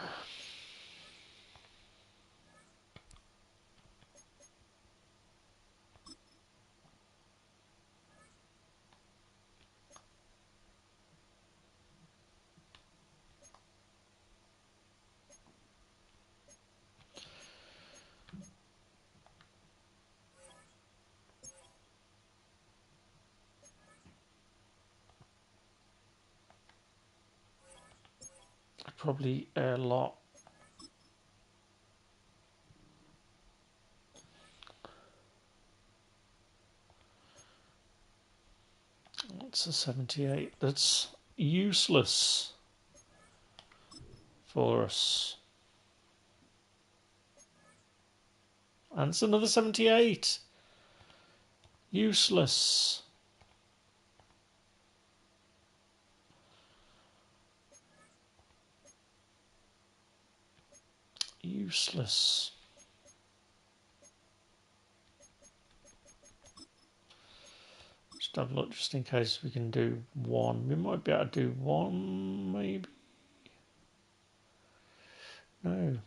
Probably a lot. That's a 78. That's useless for us. And it's another 78. Useless. Useless. Just have a look just in case we can do one. We might be able to do one, maybe. No.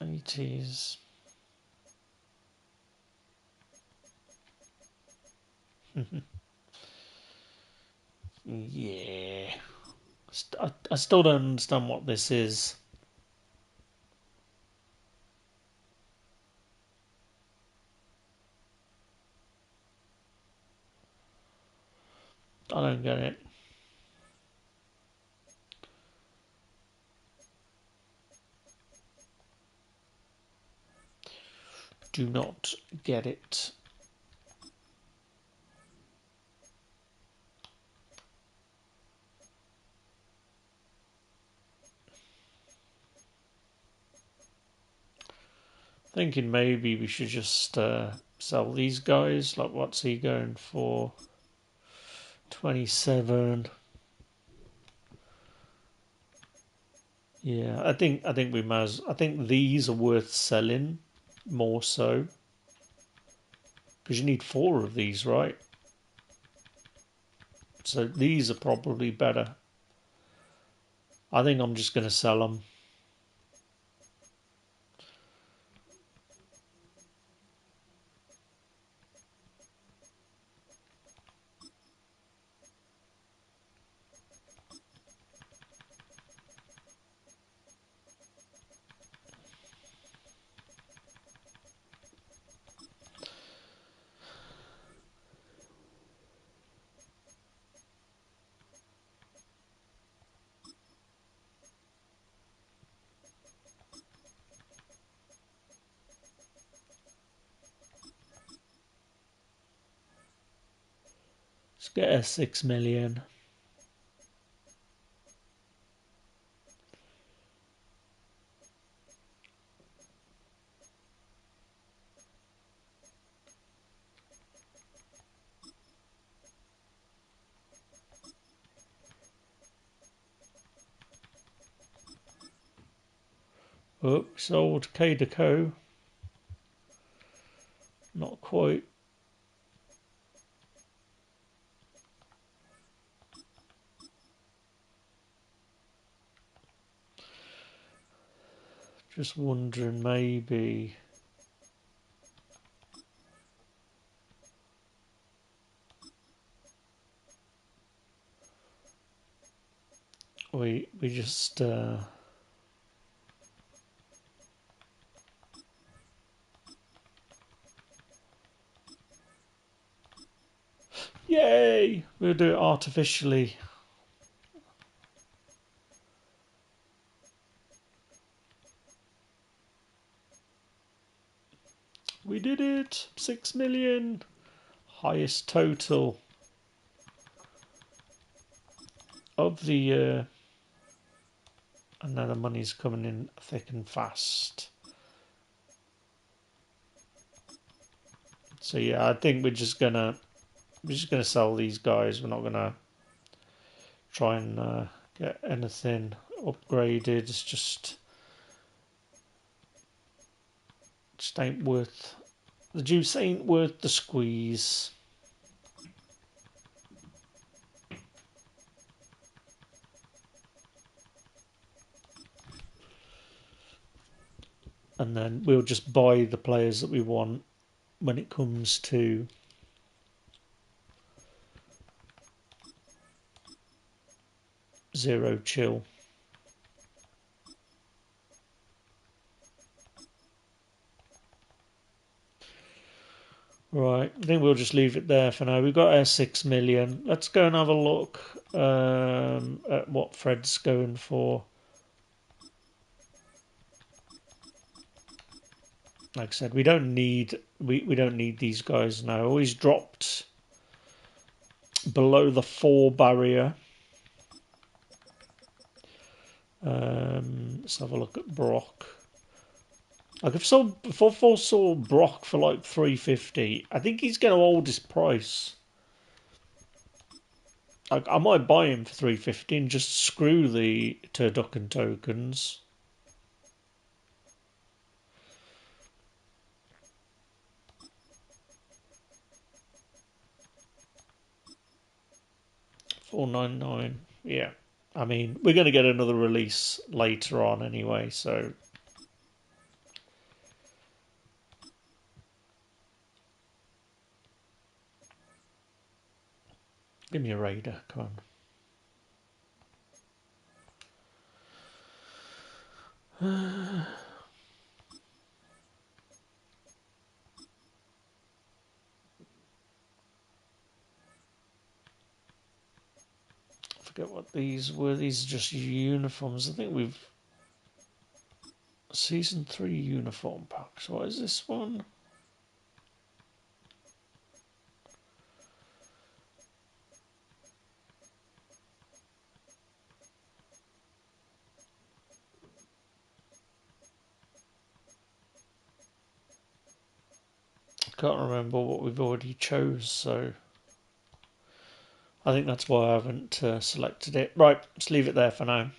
80s. Yeah. I still don't understand what this is. I don't get it. Do not get it. Thinking maybe we should just sell these guys. Like, what's he going for? 27. Yeah, I think we might. I think these are worth selling more so because you need 4 of these, right? So these are probably better. I think I'm just going to sell them. Let's get a 6 million. Oh, sold K to Co. Not quite. Just wondering maybe. we just yay! We'll do it artificially. We did it! 6 million! Highest total of the year. And now the money's coming in thick and fast. So yeah, I think we're just gonna sell these guys. We're not gonna try and get anything upgraded. It's just ain't worth the juice. Ain't worth the squeeze. And then we'll just buy the players that we want when it comes to zero chill. Right, I think we'll just leave it there for now. We've got our 6 million. Let's go and have a look at what Fred's going for. Like I said, we don't need these guys now. Always dropped below the 4 barrier. Let's have a look at Brock. Like if I saw Brock for like 350, I think he's going to hold his price. Like I might buy him for 350 and just screw the turducken tokens. $4.99. Yeah. I mean, we're going to get another release later on anyway, so. Give me a Raider, come on. Forget what these were. These are just uniforms. I think we've Season 3 uniform packs. What is this one? I can't remember what we've already chose, so I think that's why I haven't selected it. Right, let's leave it there for now.